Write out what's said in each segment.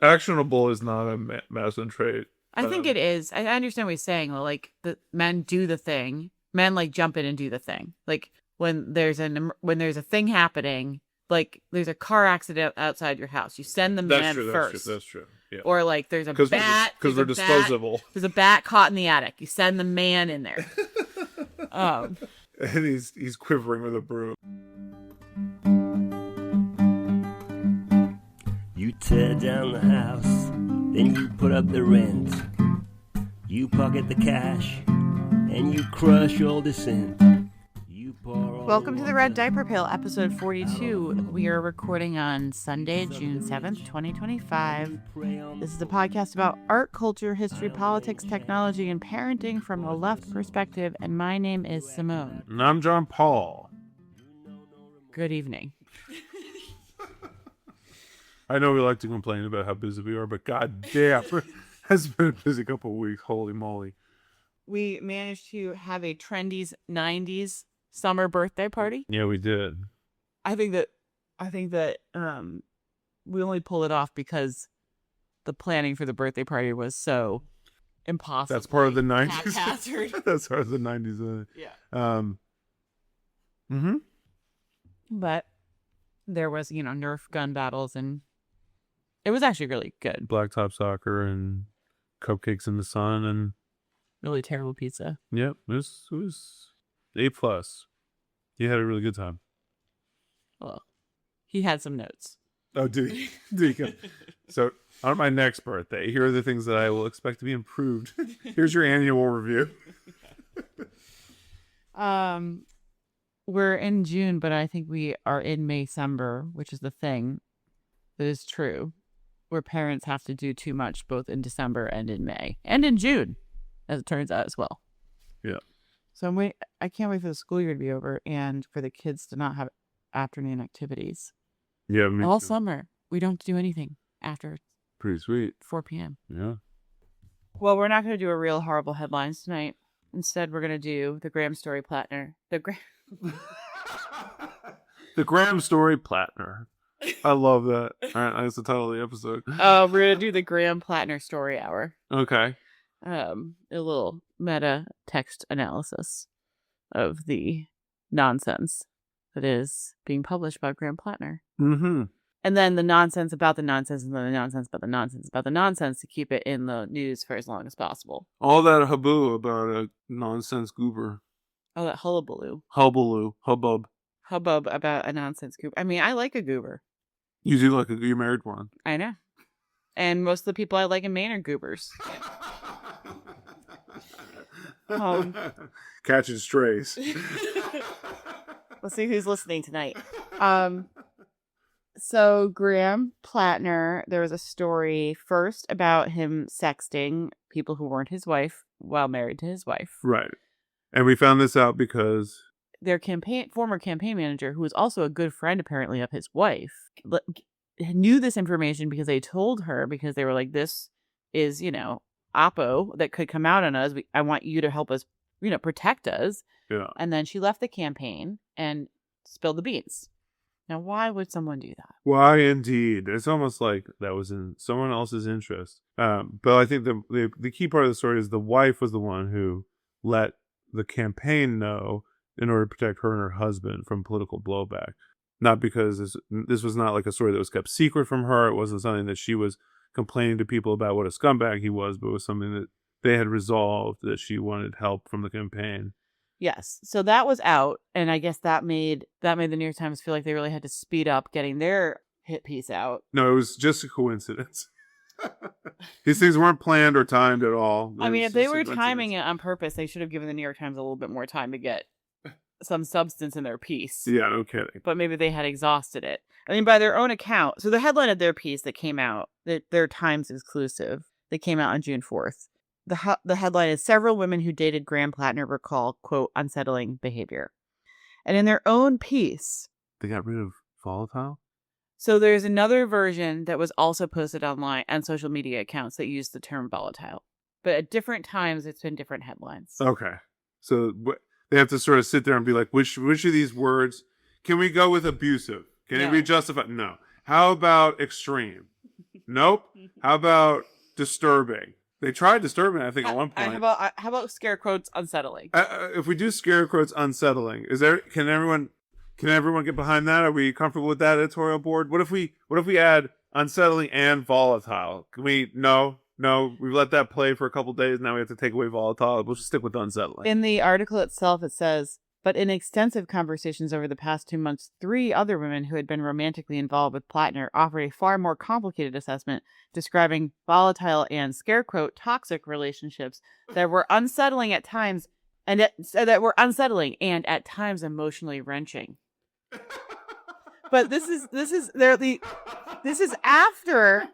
Actionable is not a masculine trait. I think it is. I understand what he's saying. Well, like the men do the thing. Men like jump in and do the thing. Like when there's a thing happening, like there's a car accident outside your house, you send the man first. That's true. Yeah. Or like there's a bat. Because we're disposable. There's a bat caught in the attic. You send the man in there. And he's quivering with a broom. You tear down the house, then you put up the rent. You pocket the cash, and you crush all dissent. Welcome to the Red Diaper Pill, episode 42. We are recording on Sunday, June 7th, 2025. This is a podcast about art, culture, history, politics, technology, and parenting from the left perspective. And my name is Simone. And I'm John Paul. Good evening. I know we like to complain about how busy we are, but goddamn, it's been a busy couple of weeks. Holy moly. We managed to have a trendy 90s summer birthday party. Yeah, we did. I think that we only pulled it off because the planning for the birthday party was so impossible. That's part of the 90s. Haphazard. That's part of the 90s. Yeah. But there was, Nerf gun battles, and it was actually really good. Blacktop soccer and cupcakes in the sun and really terrible pizza. Yep, it was A+. He had a really good time. Well, he had some notes. Oh, did he? So on my next birthday, here are the things that I will expect to be improved. Here's your annual review. We're in June, but I think we are in Maycember, which is the thing that is true, where parents have to do too much both in December and in May and in June, as it turns out as well. Yeah. So I can't wait for the school year to be over and for the kids to not have afternoon activities. Yeah, me all too. Summer. We don't have to do anything after. Pretty sweet. 4 p.m. Yeah. Well, we're not going to do a real horrible headlines tonight. Instead, we're going to do the Graham Story Platner. The Graham Story Platner. I love that. All right, that's the title of the episode. We're going to do the Graham Platner Story Hour. Okay. A little meta text analysis of the nonsense that is being published by Graham Platner. Mm-hmm. And then the nonsense about the nonsense, and then the nonsense about the nonsense about the nonsense to keep it in the news for as long as possible. All that haboo about a nonsense goober. Oh, that hullabaloo. Hubbub about a nonsense goober. I mean, I like a goober. You do like you married one. I know. And most of the people I like in Maine are goobers. Catching strays. Let's see who's listening tonight. So Graham Platner, there was a story first about him sexting people who weren't his wife while married to his wife. Right. And we found this out because their former campaign manager, who was also a good friend apparently of his wife, knew this information because they told her, because they were like, this is, Oppo that could come out on us. I want you to help us, protect us. Yeah. And then she left the campaign and spilled the beans. Now, why would someone do that? Why indeed? It's almost like that was in someone else's interest. But I think the key part of the story is the wife was the one who let the campaign know in order to protect her and her husband from political blowback. Not because this was not like a story that was kept secret from her. It wasn't something that she was complaining to people about what a scumbag he was, but it was something that they had resolved that she wanted help from the campaign. Yes. So that was out, and I guess that made the New York Times feel like they really had to speed up getting their hit piece out. No, it was just a coincidence. These things weren't planned or timed at all. I mean, if they were timing it on purpose, they should have given the New York Times a little bit more time to get some substance in their piece. Yeah, no kidding. But maybe they had exhausted it. I mean, by their own account. So the headline of their piece that came out, their Times exclusive, that came out on June 4th. The headline is, several women who dated Graham Platner recall, quote, unsettling behavior. And in their own piece, they got rid of volatile? So there's another version that was also posted online on social media accounts that use the term volatile. But at different times, it's been different headlines. Okay. So they have to sort of sit there and be like, which of these words, can we go with abusive? Can it be justified? No. How about extreme? Nope. How about disturbing? They tried disturbing, I think, at one point. How about scare quotes unsettling? If we do scare quotes unsettling, can everyone get behind that? Are we comfortable with that editorial board? What if we add unsettling and volatile? Can we? No, we've let that play for a couple days. Now we have to take away volatile. We'll just stick with unsettling. In the article itself, it says, but in extensive conversations over the past 2 months, 3 other women who had been romantically involved with Platner offered a far more complicated assessment describing volatile and, scare quote, toxic relationships that were unsettling at times and at times emotionally wrenching. But this is after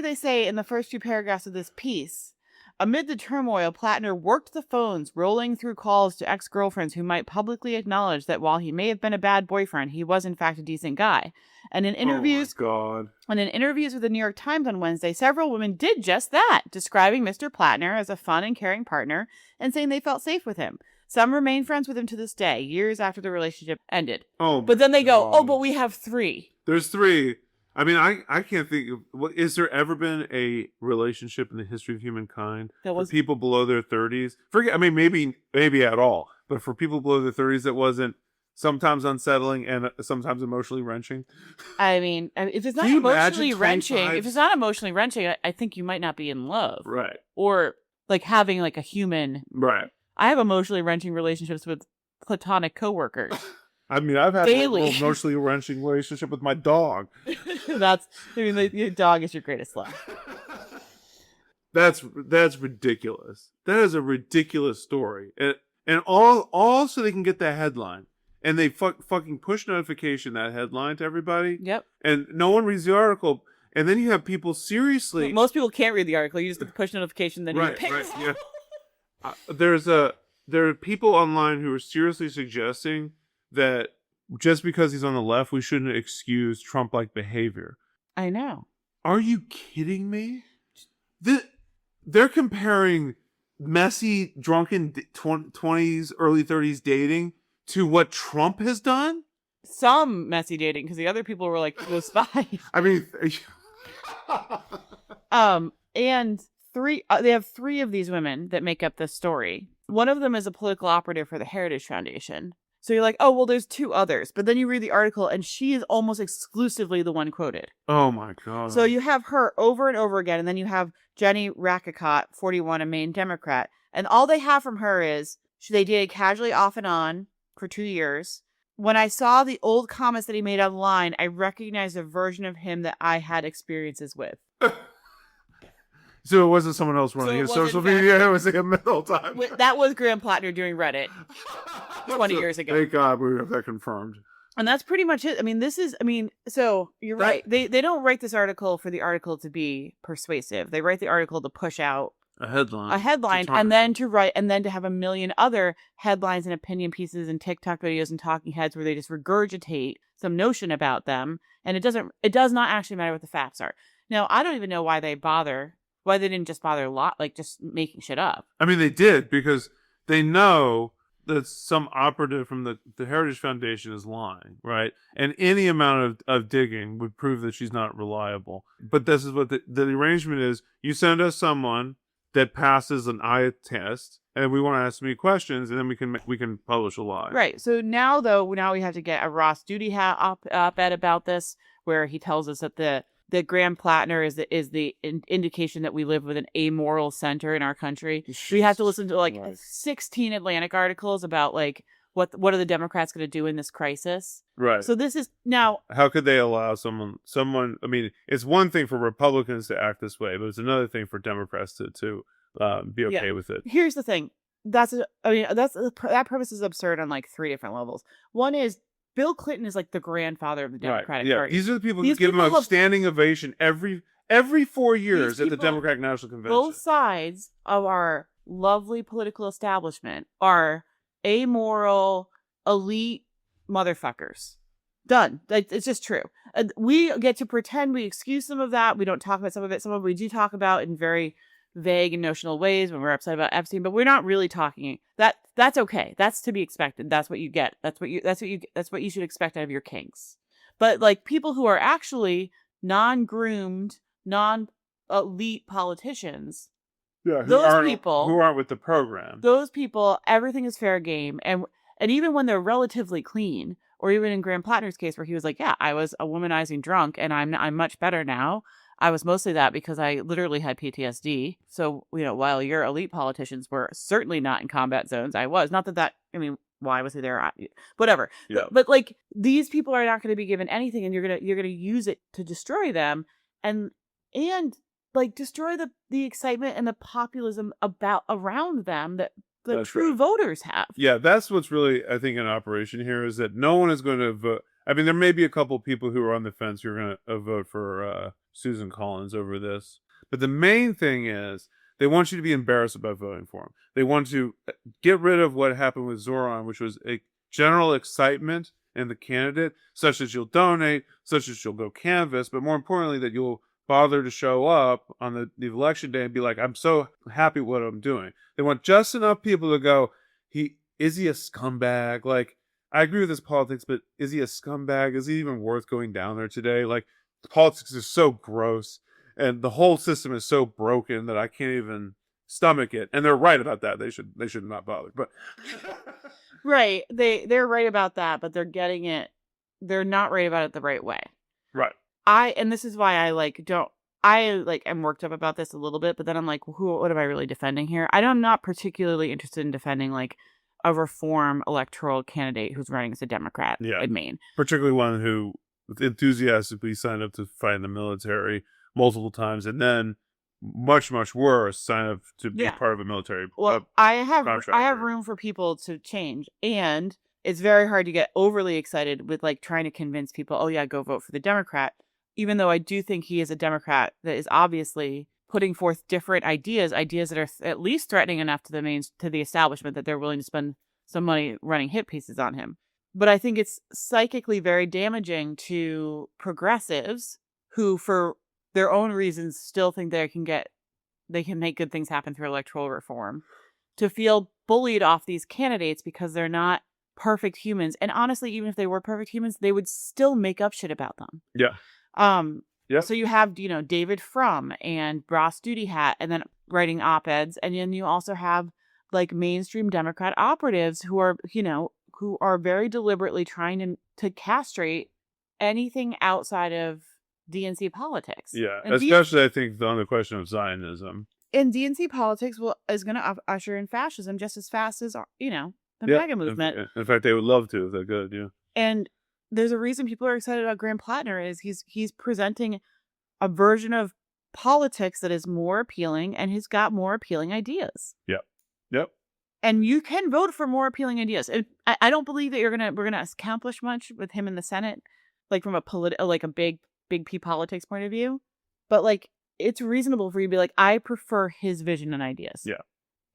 they say in the first 2 paragraphs of this piece, amid the turmoil, Platner worked the phones, rolling through calls to ex-girlfriends who might publicly acknowledge that while he may have been a bad boyfriend, he was in fact a decent guy. And in interviews, with the New York Times on Wednesday, several women did just that, describing Mr. Platner as a fun and caring partner and saying they felt safe with him. Some remain friends with him to this day, years after the relationship ended. But then they go, but we have 3. There's 3. I mean, I can't think of, is there ever been a relationship in the history of humankind for people below their 30s? Maybe at all, but for people below their 30s that wasn't sometimes unsettling and sometimes emotionally wrenching? I mean, if it's not emotionally wrenching, I think you might not be in love. Right. Or like having like a human. Right. I have emotionally wrenching relationships with platonic coworkers. I mean, I've had an emotionally wrenching relationship with my dog. Your dog is your greatest love. That's ridiculous. That is a ridiculous story, and all so they can get that headline, and they fucking push notification that headline to everybody. Yep. And no one reads the article, and then you have people seriously. Most people can't read the article. You just get the push notification, then you pick. Right. Yeah. There are people online who are seriously suggesting that just because he's on the left, we shouldn't excuse Trump-like behavior. I know. Are you kidding me? They're comparing messy, drunken 20s, early 30s dating to what Trump has done? Some messy dating, because the other people were like, those spies. I mean... and they have 3 of these women that make up this story. One of them is a political operative for the Heritage Foundation. So you're like, oh, well, there's 2 others. But then you read the article, and she is almost exclusively the one quoted. Oh, my God. So you have her over and over again, and then you have Jenny Rakicot, 41, a Maine Democrat. And all they have from her is, they dated casually off and on for 2 years. When I saw the old comments that he made online, I recognized a version of him that I had experiences with. So it wasn't someone else running his social media. It was like a middle time. That was Graham Platner doing Reddit 20 years ago. Thank God we have that confirmed. And that's pretty much it. I mean, so you're right. They don't write this article for the article to be persuasive. They write the article to push out a headline, and then to have a million other headlines and opinion pieces and TikTok videos and talking heads where they just regurgitate some notion about them. And it does not actually matter what the facts are. Now, I don't even know why they didn't just bother just making shit up. I mean, they did, because they know that some operative from the Heritage Foundation is lying, right? And any amount of digging would prove that she's not reliable. But this is what the arrangement is. You send us someone that passes an eye test, and we want to ask me questions, and then we can publish a lie. Right. So now we have to get a Ross Duty op-ed about this, where he tells us that Graham Platner is the indication that we live with an amoral center in our country. We have to listen to 16 Atlantic articles about what are the Democrats going to do in this crisis. Right. So this is now. How could they allow someone? I mean, it's one thing for Republicans to act this way, but it's another thing for Democrats to be okay with it. Here's the thing. That premise is absurd on 3 different levels. One is, Bill Clinton is the grandfather of the Democratic Party. These are the people who give him a standing ovation every 4 years at the Democratic National Convention. Both sides of our lovely political establishment are amoral, elite motherfuckers. Done. It's just true. We get to pretend we excuse some of that. We don't talk about some of it. Some of it we do talk about in very vague and notional ways when we're upset about Epstein, but we're not really talking that's okay. That's to be expected. That's what you get. That's what you should expect out of your kings. But people who are actually non-groomed non-elite politicians. Yeah, who aren't with the program. Those people, everything is fair game. And even when they're relatively clean, or even in Graham Platner's case where he was like, yeah, I was a womanizing drunk and I'm much better now. I was mostly that because I literally had PTSD. So, while your elite politicians were certainly not in combat zones, I was. Not that, why was he there? Whatever. Yeah. But like, these people are not going to be given anything, and you're gonna use it to destroy them and like destroy the excitement and the populism around them that the true voters have. Yeah, that's what's really, I think, in operation here, is that no one is going to vote. I mean, there may be a couple people who are on the fence who are going to vote for Susan Collins over this. But the main thing is they want you to be embarrassed about voting for him. They want to get rid of what happened with Zoran, which was a general excitement in the candidate, such as you'll donate, such as you'll go canvass, but more importantly, that you'll bother to show up on the election day and be like, I'm so happy with what I'm doing. They want just enough people to go, is he a scumbag? Like, I agree with his politics, but is he a scumbag? Is he even worth going down there today? Like, politics is so gross and the whole system is so broken that I can't even stomach it. And they're right about that. They should not bother. But right. They're right about that, but they're not right about it the right way. Right. And this is why I'm worked up about this a little bit, but then I'm like, what am I really defending here? I'm not particularly interested in defending like a reform electoral candidate who's running as a Democrat in Maine. Particularly one who enthusiastically signed up to fight in the military multiple times and then much, much worse, sign up to be part of a military I have room for people to change, and it's very hard to get overly excited with like trying to convince people, oh yeah, go vote for the Democrat. Even though I do think he is a Democrat that is obviously putting forth different ideas that are at least threatening enough to the establishment that they're willing to spend some money running hit pieces on him. But I think it's psychically very damaging to progressives who, for their own reasons, still think they can make good things happen through electoral reform, to feel bullied off these candidates because they're not perfect humans. And honestly, even if they were perfect humans, they would still make up shit about them. Yeah. So you have, David Frum and Ross Duty Hat, and then writing op-eds. And then you also have like mainstream Democrat operatives who are very deliberately trying to castrate anything outside of DNC politics. Yeah. And especially I think on the question of Zionism. And DNC politics is going to usher in fascism just as fast as, the MAGA movement. In fact, they would love to if they could, yeah. And there's a reason people are excited about Graham Platner is he's presenting a version of politics that is more appealing, and he's got more appealing ideas. Yep. And you can vote for more appealing ideas. I don't believe that we're gonna accomplish much with him in the Senate, like from a big P politics point of view. But like, it's reasonable for you to be like, I prefer his vision and ideas. Yeah.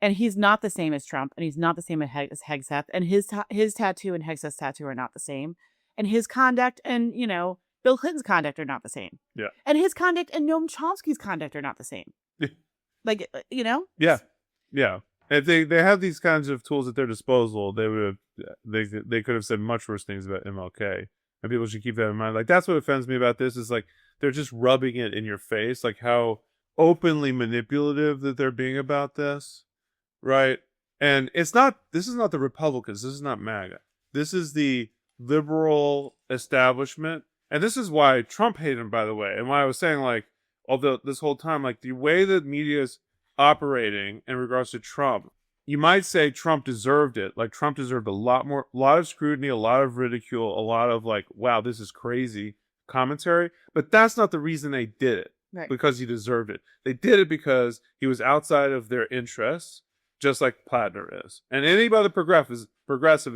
And he's not the same as Trump, and he's not the same as Hegseth, and his tattoo and Hegseth's tattoo are not the same. And his conduct and, Bill Clinton's conduct are not the same. Yeah. And his conduct and Noam Chomsky's conduct are not the same. Like, Yeah. Yeah. If they have these kinds of tools at their disposal, they could have said much worse things about MLK. And people should keep that in mind. Like, that's what offends me about this is like, they're just rubbing it in your face, like how openly manipulative that they're being about this. Right. And this is not the Republicans. This is not MAGA. This is the liberal establishment. And this is why Trump hated him, by the way. And why I was saying, like, although this whole time, like, the way that media is operating in regards to Trump, you might say Trump deserved it. Like, Trump deserved a lot of scrutiny, a lot of ridicule, a lot of like, wow, this is crazy commentary. But that's not the reason they did it. Right. Because he deserved it. They did it because he was outside of their interests, just like Platner is. And any other progressive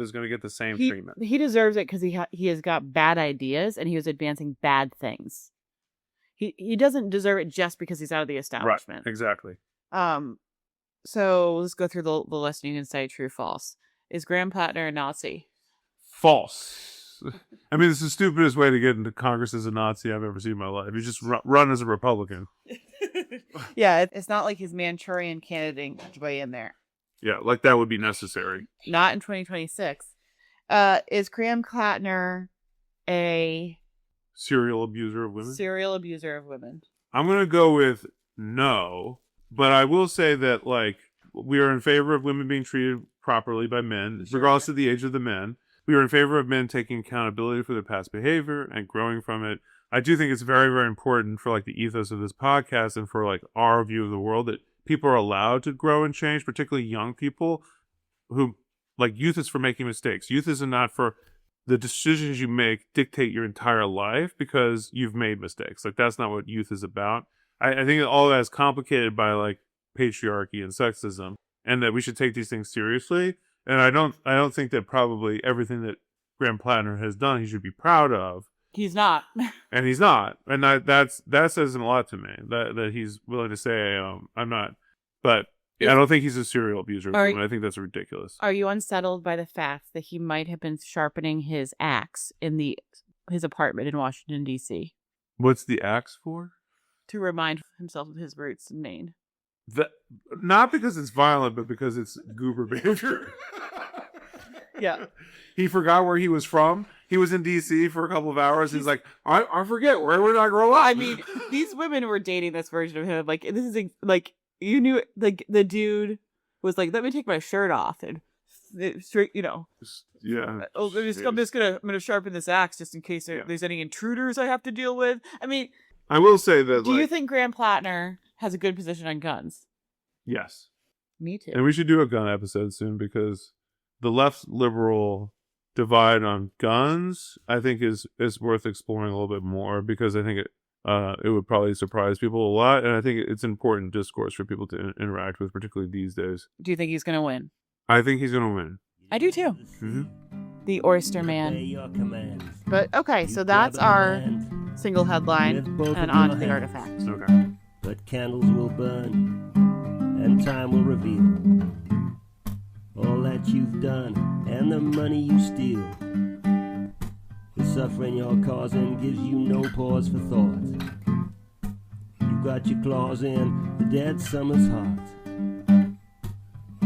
is going to get the same treatment. He deserves it because he has got bad ideas and he was advancing bad things. He doesn't deserve it just because he's out of the establishment. Right, exactly. So let's go through the list and you can say true, false. Is Graham Platner a Nazi? False. I mean, it's the stupidest way to get into Congress as a Nazi I've ever seen in my life. You just run as a Republican. Yeah, it's not like he's Manchurian candidating his way in there. Yeah, like that would be necessary. Not in 2026. Is Graham Platner a serial abuser of women? Serial abuser of women. I'm going to go with no, but I will say that, like, we are in favor of women being treated properly by men, regardless of the age of the men. We are in favor of men taking accountability for their past behavior and growing from it. I do think it's very, very important for, like, the ethos of this podcast and for, like, our view of the world that people are allowed to grow and change, particularly young people who, like, youth is for making mistakes. Youth is not for the decisions you make dictate your entire life because you've made mistakes. Like, that's not what youth is about. I think all that is complicated by, like, patriarchy and sexism, and that we should take these things seriously. And I don't think that probably everything that Graham Platner has done he should be proud of. He's not. And he's not. And that says a lot to me, that he's willing to say, I'm not. But I don't think he's a serial abuser. I think that's ridiculous. Are you unsettled by the fact that he might have been sharpening his axe in his apartment in Washington, D.C.? What's the axe for? To remind himself of his roots in Maine. Not because it's violent, but because it's goober behavior. Yeah. He forgot where he was from. He was in D.C. for a couple of hours. He's like, I forget. Where did I grow up? I mean, these women were dating this version of him. Like, this is like, you knew, like, the dude was like, let me take my shirt off and straight, Yeah. I'm just gonna sharpen this axe just in case there's any intruders I have to deal with. I mean, I will say that. Do you think Graham Platner has a good position on guns? Yes. Me too. And we should do a gun episode soon because the left liberal divide on guns, I think, is worth exploring a little bit more, because I think it would probably surprise people a lot, and I think it's important discourse for people to interact with, particularly these days. Do you think he's going to win? I think he's going to win. I do too. Mm-hmm. The Oyster Man. But okay, so that's our single headline, and on to the artifact. Okay. But candles will burn, and time will reveal all that you've done and the money you steal. The suffering you're causing gives you no pause for thought. You've got your claws in the dead summer's heart.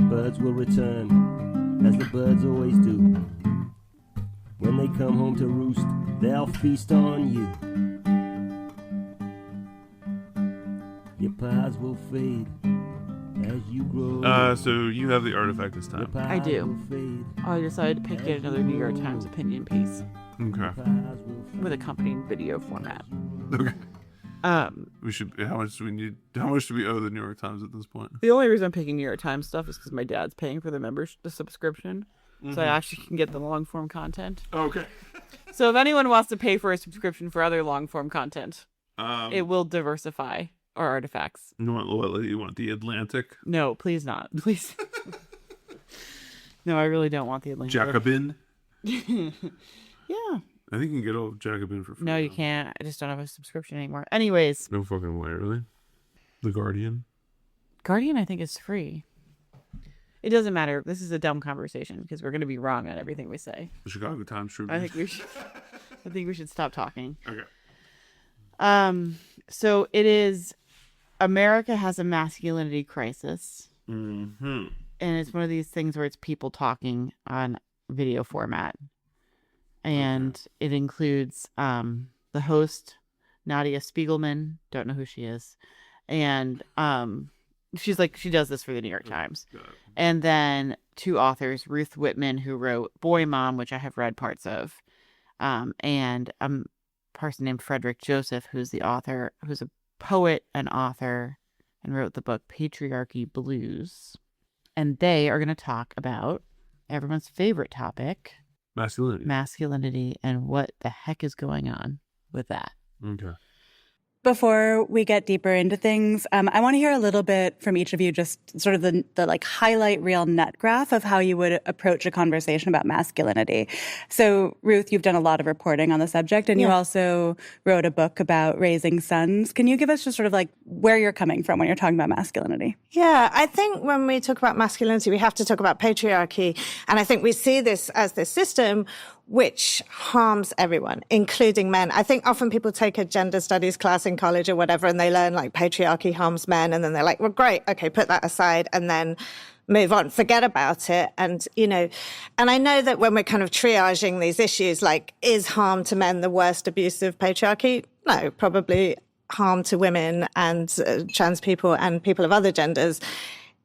Birds will return, as the birds always do. When they come home to roost, they'll feast on you. Your pies will fade as you grow. So you have the artifact this time. I do. I decided to pick yet another New York Times opinion piece. Okay. With accompanying video format. Okay. We should. How much do we owe the New York Times at this point? The only reason I'm picking New York Times stuff is because my dad's paying for the subscription, so I actually can get the long form content. Okay. So if anyone wants to pay for a subscription for other long form content, it will diversify our artifacts. You want the Atlantic? No, please not. Please. No, I really don't want the Atlantic. Jacobin? Yeah. I think you can get old Jacobin for free. No, you can't. I just don't have a subscription anymore. Anyways. No fucking way, really? The Guardian? Guardian, I think, is free. It doesn't matter. This is a dumb conversation because we're going to be wrong on everything we say. The Chicago Times Tribune? I think we should stop talking. Okay. So it is America has a masculinity crisis. Mm-hmm. And it's one of these things where it's people talking on video format. And it includes the host, Nadja Spiegelman. Don't know who she is. And she does this for the New York Times. And then two authors, Ruth Whippman, who wrote Boy Mom, which I have read parts of, and a person named Frederick Joseph, who's the author, who's a poet and author, and wrote the book Patriarchy Blues. And they are going to talk about everyone's favorite topic, masculinity, and what the heck is going on with that. Okay. Before we get deeper into things, I want to hear a little bit from each of you, just sort of the like highlight reel net graph of how you would approach a conversation about masculinity. So, Ruth, you've done a lot of reporting on the subject, and you also wrote a book about raising sons. Can you give us just sort of like where you're coming from when you're talking about masculinity? Yeah, I think when we talk about masculinity, we have to talk about patriarchy. And I think we see this as this system which harms everyone, including men. I think often people take a gender studies class in college or whatever, and they learn like patriarchy harms men, and then they're like, well, great, okay, put that aside, and then move on, forget about it. And, and I know that when we're kind of triaging these issues, like, is harm to men the worst abuse of patriarchy? No, probably harm to women and trans people and people of other genders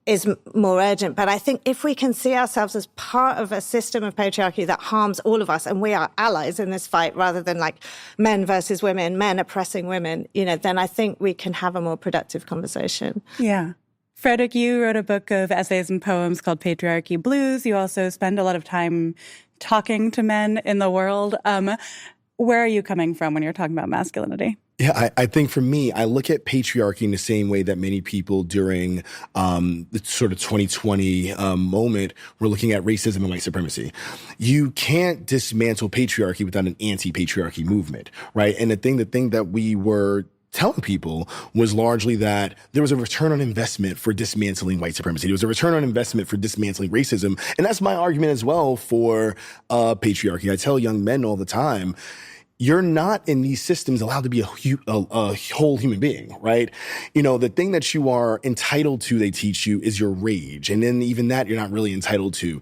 is more urgent. But I think if we can see ourselves as part of a system of patriarchy that harms all of us, and we are allies in this fight rather than like men versus women, men oppressing women, then I think we can have a more productive conversation. Yeah. Frederick, you wrote a book of essays and poems called Patriarchy Blues. You also spend a lot of time talking to men in the world. Where are you coming from when you're talking about masculinity? Yeah, I think for me, I look at patriarchy in the same way that many people during the sort of 2020 moment were looking at racism and white supremacy. You can't dismantle patriarchy without an anti-patriarchy movement, right? And the thing that we were telling people was largely that there was a return on investment for dismantling white supremacy. There was a return on investment for dismantling racism. And that's my argument as well for patriarchy. I tell young men all the time, you're not in these systems allowed to be a whole human being, right? The thing that you are entitled to, they teach you, is your rage. And then even that you're not really entitled to.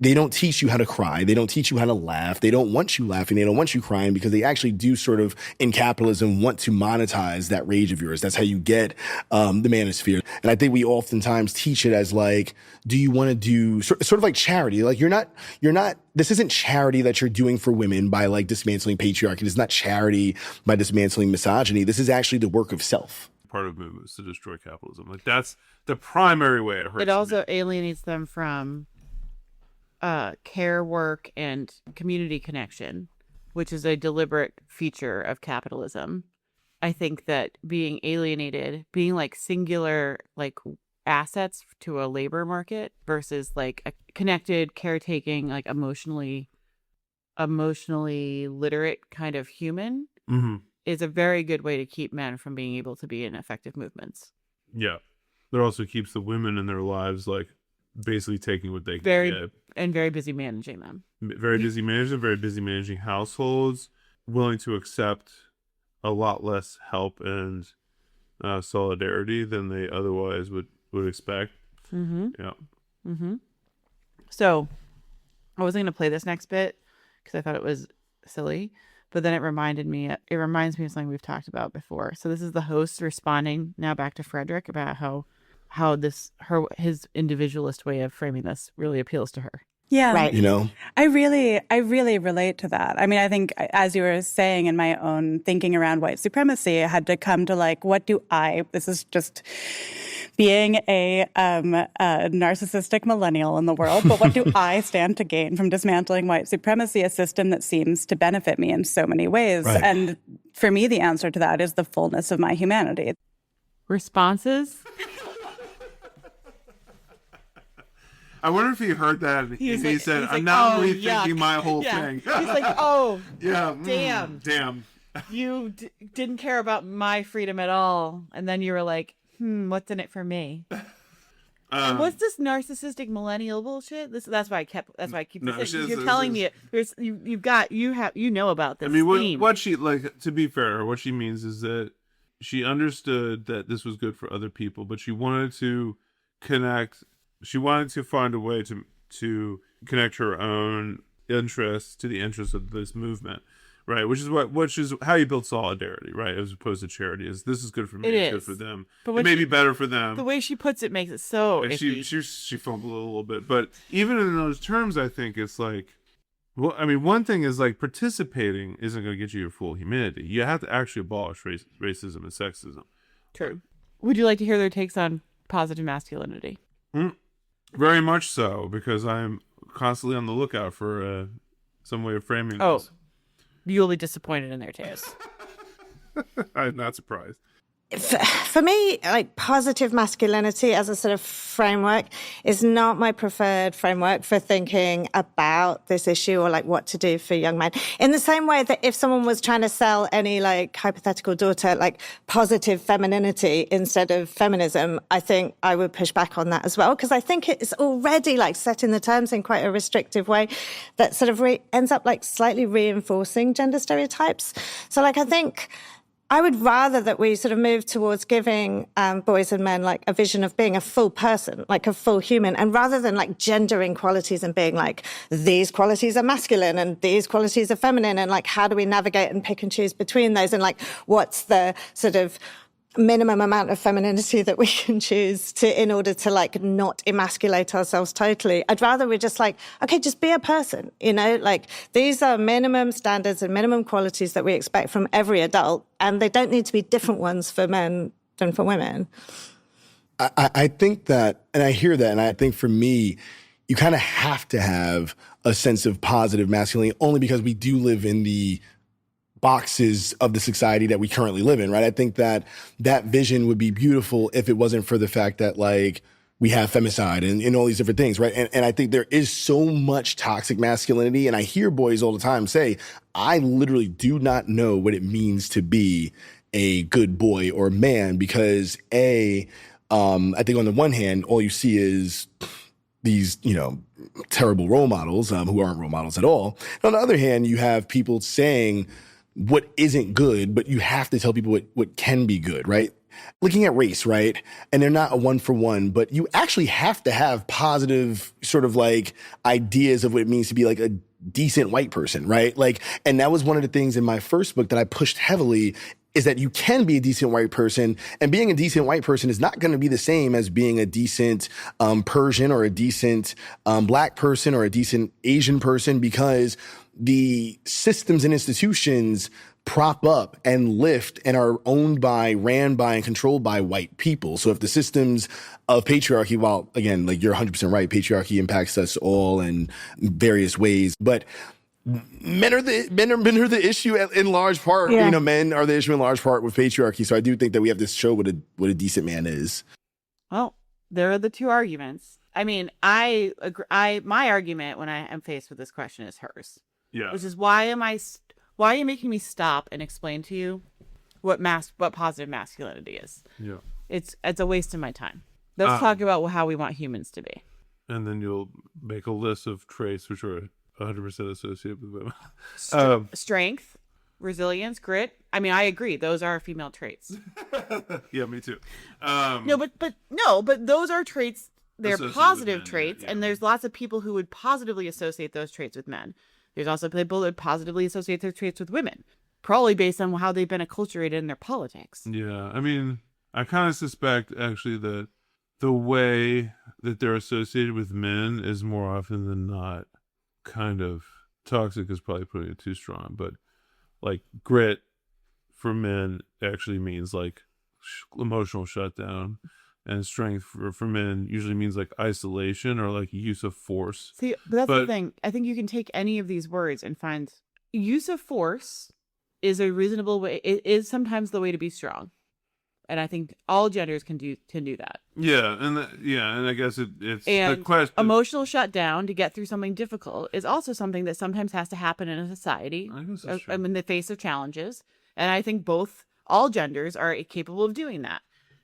They don't teach you how to cry. They don't teach you how to laugh. They don't want you laughing. They don't want you crying because they actually do sort of, in capitalism, want to monetize that rage of yours. That's how you get the manosphere. And I think we oftentimes teach it as like, do you want to do sort of like charity? Like you're not, this isn't charity that you're doing for women by like dismantling patriarchy. It's not charity by dismantling misogyny. This is actually the work of self. Part of movements to destroy capitalism. Like that's the primary way it hurts. It also alienates them from care work and community connection, which is a deliberate feature of capitalism. I think that being alienated, being like singular like assets to a labor market versus like a connected, caretaking, like emotionally literate kind of human is a very good way to keep men from being able to be in effective movements. Yeah. That also keeps the women in their lives like basically taking what they can get. And very busy managing them. Very busy managing, very busy managing households, willing to accept a lot less help and solidarity than they otherwise would expect. Yeah. So I wasn't going to play this next bit because I thought it was silly, but then it reminds me of something we've talked about before. So this is the host responding now back to Frederick about how his individualist way of framing this really appeals to her. Yeah. Right. I really relate to that. I mean, I think as you were saying in my own thinking around white supremacy, I had to come to like, this is just being a narcissistic millennial in the world, but what do I stand to gain from dismantling white supremacy, a system that seems to benefit me in so many ways? Right. And for me, the answer to that is the fullness of my humanity. Responses? I wonder if he heard that and he said, I'm like, not oh, rethinking yuck. my whole Yeah. thing. He's like, oh, yeah, damn. You didn't care about my freedom at all. And then you were like, what's in it for me? And what's this narcissistic millennial bullshit? That's why I keep saying, you're telling me you know about this. I mean, theme. what she, like, to be fair, what she means is that she understood that this was good for other people, but she wanted to connect. She wanted to find a way to connect her own interests to the interests of this movement, right? Which is how you build solidarity, right? As opposed to charity. This is good for me, it's good for them. But it may be better for them. The way she puts it makes it so iffy. She fumbled a little bit, but even in those terms, I think it's like, well, I mean, one thing is like participating isn't going to get you your full humanity. You have to actually abolish racism and sexism. True. Would you like to hear their takes on positive masculinity? Very much so, because I'm constantly on the lookout for some way of framing this. You'll be disappointed in their taste. I'm not surprised. For me, like positive masculinity as a sort of framework is not my preferred framework for thinking about this issue or like what to do for young men. In the same way that if someone was trying to sell any like hypothetical daughter like positive femininity instead of feminism, I think I would push back on that as well, because I think it's already like setting the terms in quite a restrictive way that sort of ends up like slightly reinforcing gender stereotypes. So like I think I would rather that we sort of move towards giving boys and men like a vision of being a full person, like a full human, and rather than like gendering qualities and being like, these qualities are masculine and these qualities are feminine, and like, how do we navigate and pick and choose between those, and like, what's the sort of minimum amount of femininity that we can choose to in order to like not emasculate ourselves totally. I'd rather we're just like, okay, just be a person, you know, like these are minimum standards and minimum qualities that we expect from every adult, and they don't need to be different ones for men than for women. I think that, and I hear that, and I think for me, you kind of have to have a sense of positive masculinity only because we do live in the boxes of the society that we currently live in, right? I think that that vision would be beautiful if it wasn't for the fact that like we have femicide and all these different things, right? And I think there is so much toxic masculinity. And I hear boys all the time say, I literally do not know what it means to be a good boy or man because I think on the one hand, all you see is these, you know, terrible role models who aren't role models at all. And on the other hand, you have people saying what isn't good, but you have to tell people what can be good, right? Looking at race, right? And they're not a one for one, but you actually have to have positive sort of like ideas of what it means to be like a decent white person, right? Like, and that was one of the things in my first book that I pushed heavily is that you can be a decent white person, and being a decent white person is not going to be the same as being a decent Persian or a decent black person or a decent Asian person, because the systems and institutions prop up and lift and are owned by, ran by, and controlled by white people. So if the systems of patriarchy, while again, like you're 100% right, patriarchy impacts us all in various ways, but men are the issue in large part. Yeah. You know, men are the issue in large part with patriarchy. So I do think that we have to show what a decent man is. Well, there are the two arguments. I mean, I agree. My argument when I am faced with this question is hers. Yeah. Which is why are you making me stop and explain to you what positive masculinity is? Yeah. It's a waste of my time. Let's talk about how we want humans to be. And then you'll make a list of traits which are 100% associated with women. Strength, resilience, grit. I mean, I agree. Those are female traits. Yeah, me too. But those are traits. They're Associated with positive men, traits, yeah. and there's lots of people who would positively associate those traits with men. There's also people that positively associate their traits with women, probably based on how they've been acculturated in their politics. Yeah, I mean, I kind of suspect actually that the way that they're associated with men is more often than not kind of toxic is probably putting it too strong, but like grit for men actually means like emotional shutdown, and strength for men usually means like isolation or like use of force. See, but that's the thing. I think you can take any of these words and find use of force is a reasonable way. It is sometimes the way to be strong. And I think all genders can do that. Yeah, and I guess it's and the question. Emotional shutdown to get through something difficult is also something that sometimes has to happen in a society. I guess that's true. In the face of challenges, and I think all genders are capable of doing that.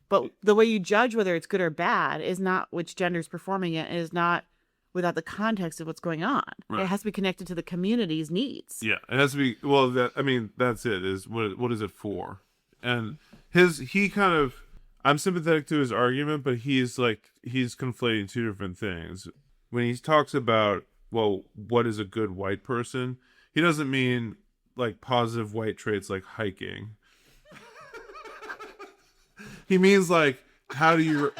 But the way you judge whether it's good or bad is not which gender's performing it. Is not without the context of what's going on. Right. It has to be connected to the community's needs. Yeah, it has to be. Well, that's it. Is what is it for? And I'm sympathetic to his argument, but he's conflating two different things. When he talks about, well, what is a good white person, he doesn't mean like positive white traits like hiking. He means like how do you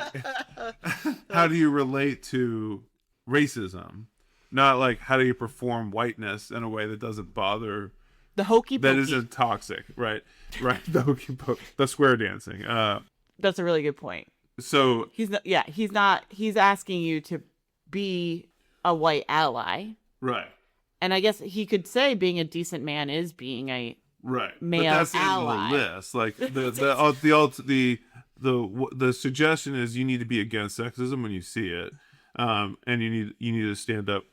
relate to racism, not like how do you perform whiteness in a way that doesn't bother the hokey pokey. That isn't toxic, right? The hokey pokey, the square dancing. That's a really good point. So he's asking you to be a white ally, right? And I guess he could say being a decent man is being a right male but that's ally. The list. Like the suggestion is you need to be against sexism when you see it, and you need to stand up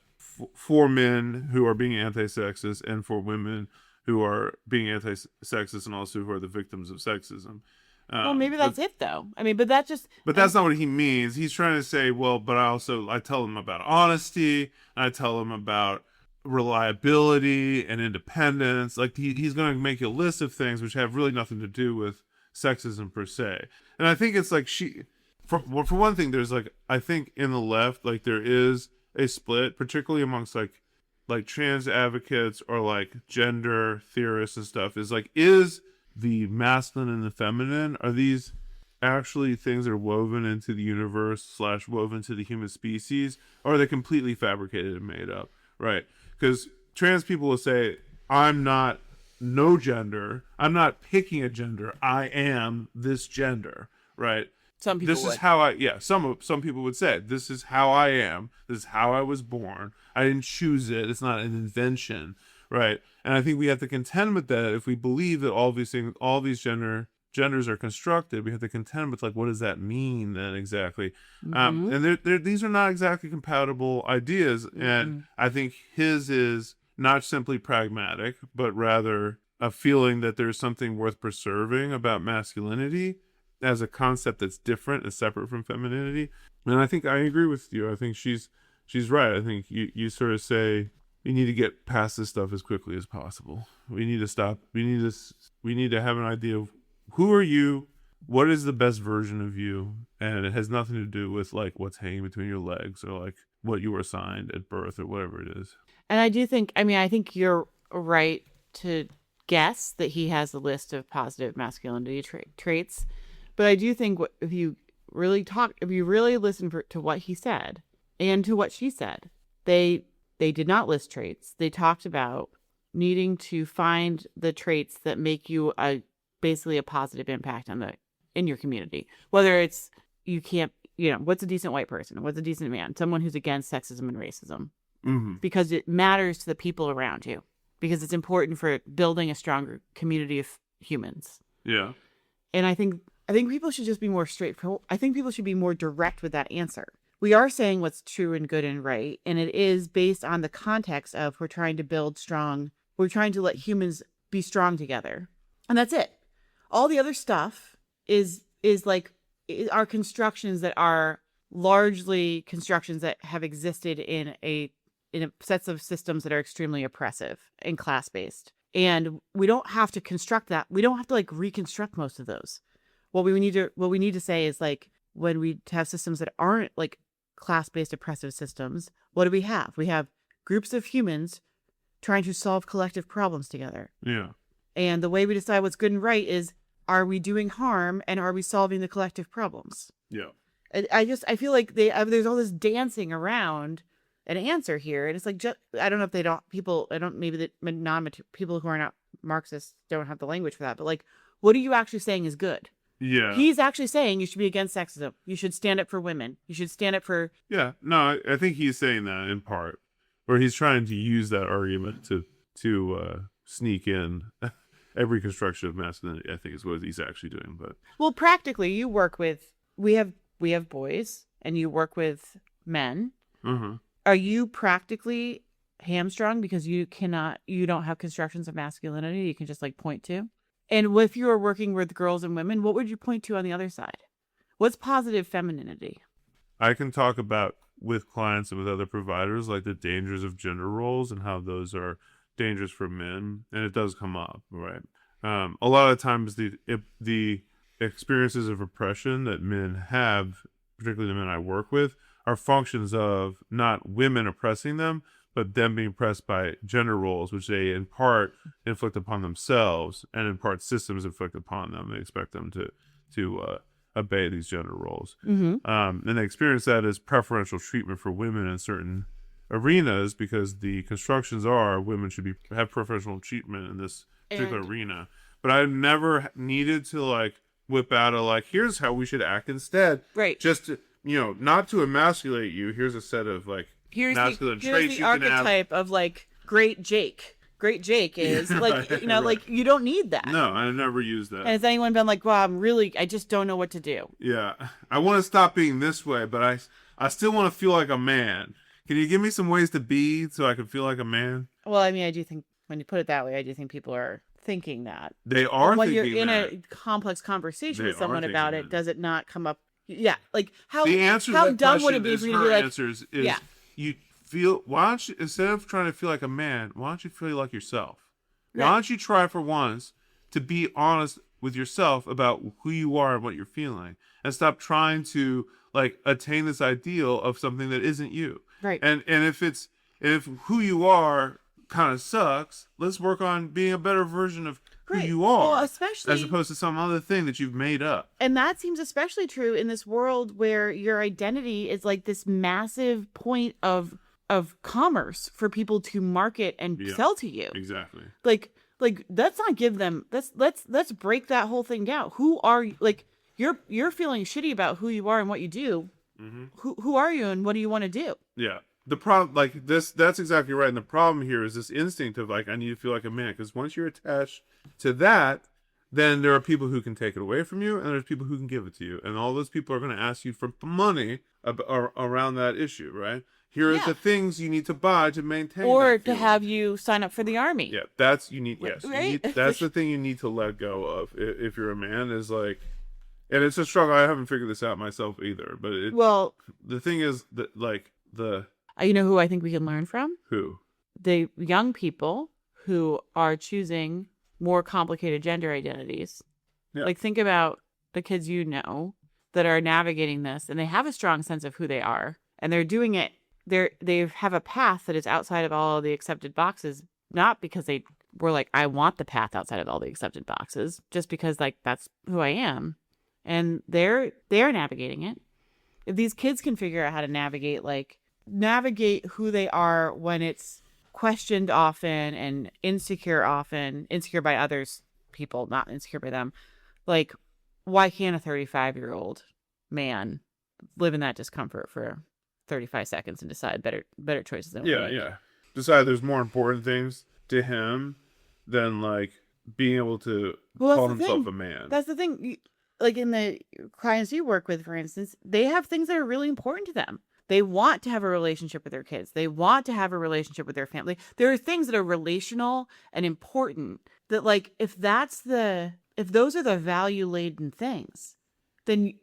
for men who are being anti-sexist and for women who are being anti-sexist and also who are the victims of sexism. Well, maybe that's it though. I mean, but that's not what he means. He's trying to say, well, but I tell them about honesty. I tell them about reliability and independence. Like he's going to make a list of things which have really nothing to do with sexism per se. And I think it's like for one thing, there's like, I think in the left, like there is a split, particularly amongst like trans advocates or like gender theorists and stuff, is like, is the masculine and the feminine, are these actually things that are woven into the universe / woven into the human species, or are they completely fabricated and made up, right? Because trans people will say, I'm not no gender, I'm not picking a gender, I am this gender, right? Some people this would. Is how I, yeah, some people would say, this is how I am, this is how I was born, I didn't choose it, it's not an invention, right? And I think we have to contend with that. If we believe that all these things, all these genders are constructed, we have to contend with like, what does that mean then exactly? And these are not exactly compatible ideas. And I think his is not simply pragmatic, but rather a feeling that there's something worth preserving about masculinity as a concept that's different and separate from femininity. And I think I agree with you. I think she's right. I think you sort of say, we need to get past this stuff as quickly as possible. We need to stop. We need to have an idea of who are you, what is the best version of you, and it has nothing to do with like what's hanging between your legs or like what you were assigned at birth or whatever it is. And I do think, I think you're right to guess that he has a list of positive masculinity traits, but I do think if you really listen to what he said and to what she said, they did not list traits. They talked about needing to find the traits that make you basically a positive impact in your community. Whether it's, you can't, what's a decent white person? What's a decent man? Someone who's against sexism and racism. Mm-hmm. Because it matters to the people around you. Because it's important for building a stronger community of humans. Yeah. And I think people should just be more straightforward. I think people should be more direct with that answer. We are saying what's true and good and right, and it is based on the context of we're trying to let humans be strong together. And that's it. All the other stuff is are constructions that are largely constructions that have existed in a sets of systems that are extremely oppressive and class-based. And we don't have to construct that. We don't have to reconstruct most of those. What we need to say is when we have systems that aren't class-based oppressive systems, what do we have? We have groups of humans trying to solve collective problems together. Yeah. And the way we decide what's good and right is, are we doing harm and are we solving the collective problems? Yeah. I feel like there's all this dancing around an answer here. And it's I don't know if people who are not Marxists don't have the language for that, but what are you actually saying is good? Yeah. He's actually saying you should be against sexism. You should stand up for women. You should stand up for... Yeah. No, I think he's saying that in part, or he's trying to use that argument to sneak in every construction of masculinity, I think is what he's actually doing. But well, practically, you work with... We have boys, and you work with men. Mm-hmm. Are you practically hamstrung because you don't have constructions of masculinity you can just point to? And if you were working with girls and women, what would you point to on the other side? What's positive femininity? I can talk about with clients and with other providers, the dangers of gender roles and how those are dangerous for men. And it does come up, right? A lot of times the experiences of oppression that men have, particularly the men I work with, are functions of not women oppressing them, but them being oppressed by gender roles, which they in part inflict upon themselves, and in part systems inflict upon them. They expect them to obey these gender roles. Mm-hmm. And they experience that as preferential treatment for women in certain arenas, because the constructions are women should have preferential treatment in this particular arena. But I never needed to whip out here's how we should act instead. Right. Just to, not to emasculate you. Here's a set of masculine traits here's the archetype of great Jake. Great Jake is right. You don't need that. No, I never used that. And has anyone been well, I just don't know what to do. Yeah. I want to stop being this way, but I still want to feel like a man. Can you give me some ways to be so I can feel like a man? Well, I do think when you put it that way, I do think people are thinking that. They are when thinking you're in that. a complex conversation with They someone are about thinking it, that. does it not come up? Yeah. How the answer how to that dumb would question it be is for you to her be answers is yeah. you instead of trying to feel like a man, why don't you feel like yourself? Yeah. Why don't you try for once to be honest with yourself about who you are and what you're feeling, and stop trying to like attain this ideal of something that isn't you. Right. And if who you are kind of sucks, let's work on being a better version of who Right. you are, Well, especially, as opposed to some other thing that you've made up. and that seems especially true in this world where your identity is like this massive point of commerce for people to market and sell to you. Exactly. Like let's not give them, let's break that whole thing down. Who are you? Like you're feeling shitty about who you are and what you do. Mm-hmm. Who are you and what do you want to do? Yeah. The problem, like that's exactly right. And the problem here is this instinct of like, I need to feel like a man. Because once you're attached to that, then there are people who can take it away from you, and there's people who can give it to you. And all those people are going to ask you for money around that issue, right? Here are the things you need to buy to maintain, or that to feeling. have you sign up for the army. Yeah, that's you need. Yes, Right? you need, that's the thing you need to let go of if you're a man. Is like, and it's a struggle. I haven't figured this out myself either. But the thing is that like you know who I think we can learn from? Who? The young people who are choosing more complicated gender identities. Yeah. Like think about the kids you know that are navigating this, and they have a strong sense of who they are, and they're doing it. They have a path that is outside of all the accepted boxes, not because they were like, I want the path outside of all the accepted boxes, just because like that's who I am, and they're navigating it. If these kids can figure out how to navigate who they are when it's questioned often and insecure by others people, not insecure by them, like why can't a 35-year-old man live in that discomfort for 35 seconds and decide better choices than decide there's more important things to him than like being able to call himself a man. That's the thing. Like in the clients you work with, for instance, they have things that are really important to them. They want to have a relationship with their kids. They want to have a relationship with their family. There are things that are relational and important that like if those are the value laden things, then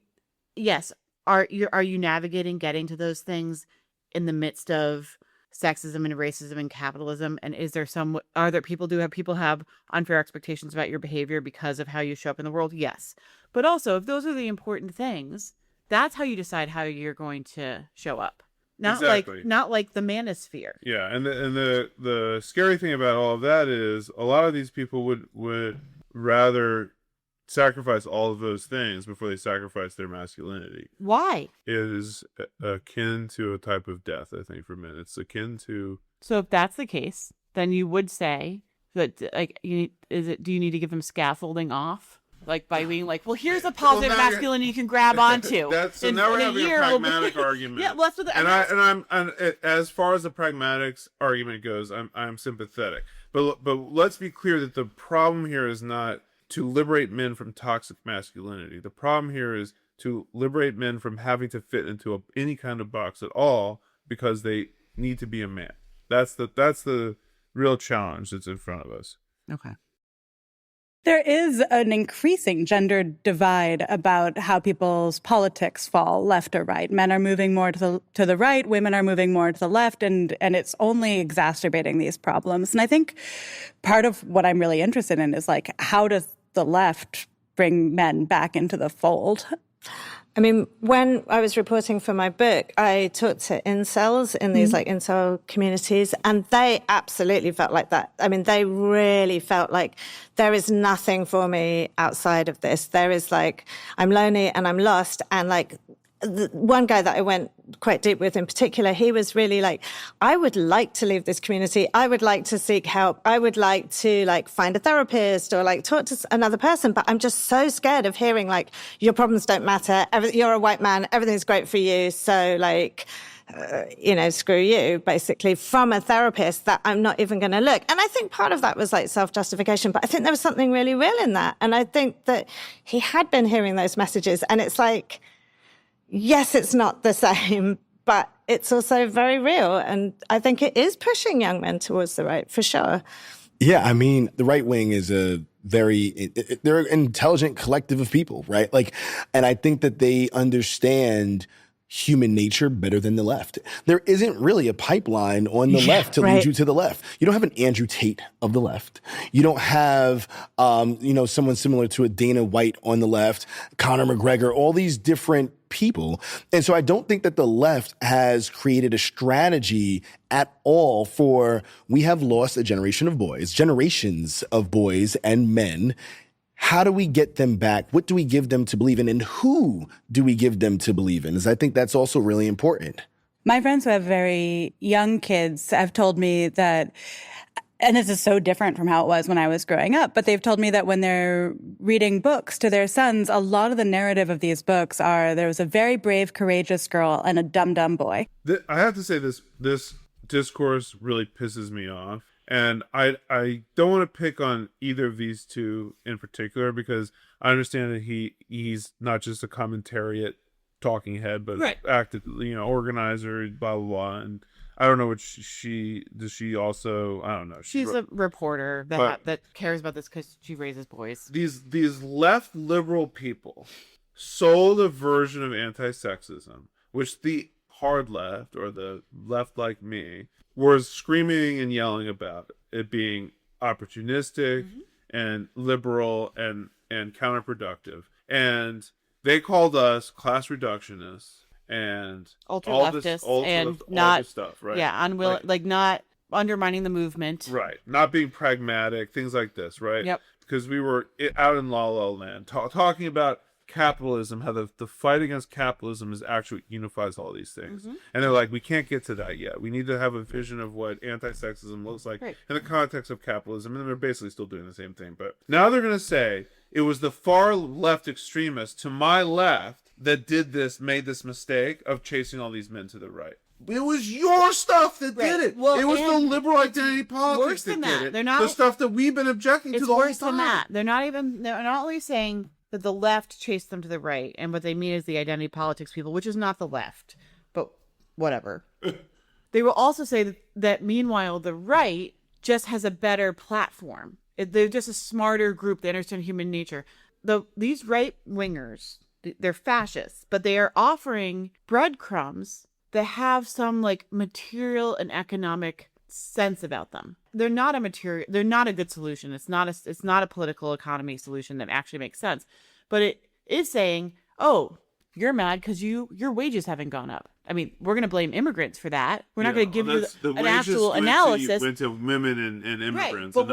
yes, are you navigating getting to those things in the midst of sexism and racism and capitalism? And do people have unfair expectations about your behavior because of how you show up in the world? Yes. But also, if those are the important things, that's how you decide how you're going to show up. Not like the manosphere. Yeah, and the scary thing about all of that is a lot of these people would rather sacrifice all of those things before they sacrifice their masculinity. Why? It is akin to a type of death, I think, for men. It's akin to... So if that's the case, then you would say that, like, do you need to give them scaffolding off? Like, by being like, well, here's a positive masculinity you can grab onto. Now we're having a pragmatic argument. Yeah, well, that's what I'm as far as the pragmatics argument goes, I'm sympathetic. But let's be clear that the problem here is not to liberate men from toxic masculinity. The problem here is to liberate men from having to fit into any kind of box at all because they need to be a man. That's the real challenge that's in front of us. Okay. There is an increasing gender divide about how people's politics fall left or right. Men are moving more to the right, women are moving more to the left, and it's only exacerbating these problems. And I think part of what I'm really interested in is like, how does the left bring men back into the fold? I mean, when I was reporting for my book, I talked to incels in these like incel communities, and they absolutely felt like that. I mean, they really felt like there is nothing for me outside of this. There is like, I'm lonely and I'm lost. And like one guy that I went quite deep with in particular, he was really like, I would like to leave this community. I would like to seek help. I would like to like find a therapist or like talk to another person. But I'm just so scared of hearing like, your problems don't matter. You're a white man. Everything's great for you. So like, screw you, basically, from a therapist that I'm not even going to look. And I think part of that was like self-justification, but I think there was something really real in that. And I think that he had been hearing those messages, and it's like, yes, it's not the same, but it's also very real. And I think it is pushing young men towards the right, for sure. Yeah, I mean, the right wing is they're an intelligent collective of people, right? Like, and I think that they understand human nature better than the left. There isn't really a pipeline on the left to lead you to the left. You don't have an Andrew Tate of the left. You don't have, someone similar to a Dana White on the left, Conor McGregor, all these different people. And so I don't think that the left has created a strategy at all for, we have lost a generation of boys, generations of boys and men. How do we get them back? What do we give them to believe in? And who do we give them to believe in? Because I think that's also really important. My friends who have very young kids have told me that, and this is so different from how it was when I was growing up, but they've told me that when they're reading books to their sons, a lot of the narrative of these books are there was a very brave, courageous girl and a dumb boy. I have to say this discourse really pisses me off. And I don't want to pick on either of these two in particular, because I understand that he's not just a commentariat talking head, but active, organizer, blah, blah, blah. And I don't know what she also, I don't know. She's a reporter that cares about this because she raises boys. These left liberal people sold a version of anti-sexism, which the hard left, or the left like me, was screaming and yelling about it being opportunistic and liberal and counterproductive. And they called us class reductionists and ultra leftists and not this stuff, right? Yeah, like not undermining the movement. Right. Not being pragmatic, things like this, right? Yep. Because we were out in La La Land talking about capitalism, how the fight against capitalism is actually unifies all these things. And they're like, we can't get to that yet. We need to have a vision of what anti-sexism looks like in the context of capitalism. And they're basically still doing the same thing. But now they're going to say it was the far left extremists to my left that made this mistake of chasing all these men to the right. It was your stuff that did it. Well, it was the liberal identity politics that did it. They're not, the stuff that we've been objecting to the whole time. It's worse than that. They're not only saying that the left chased them to the right, and what they mean is the identity politics people, which is not the left, but whatever. They will also say that meanwhile, the right just has a better platform. They're just a smarter group. They understand human nature. These right-wingers, they're fascists, but they are offering breadcrumbs that have some like material and economic sense about them. They're not a good solution. It's not a political economy solution that actually makes sense. But it is saying, oh, you're mad because your wages haven't gone up. I mean, we're going to blame immigrants for that. We're not going to give you an actual analysis. Went to women and immigrants, right? But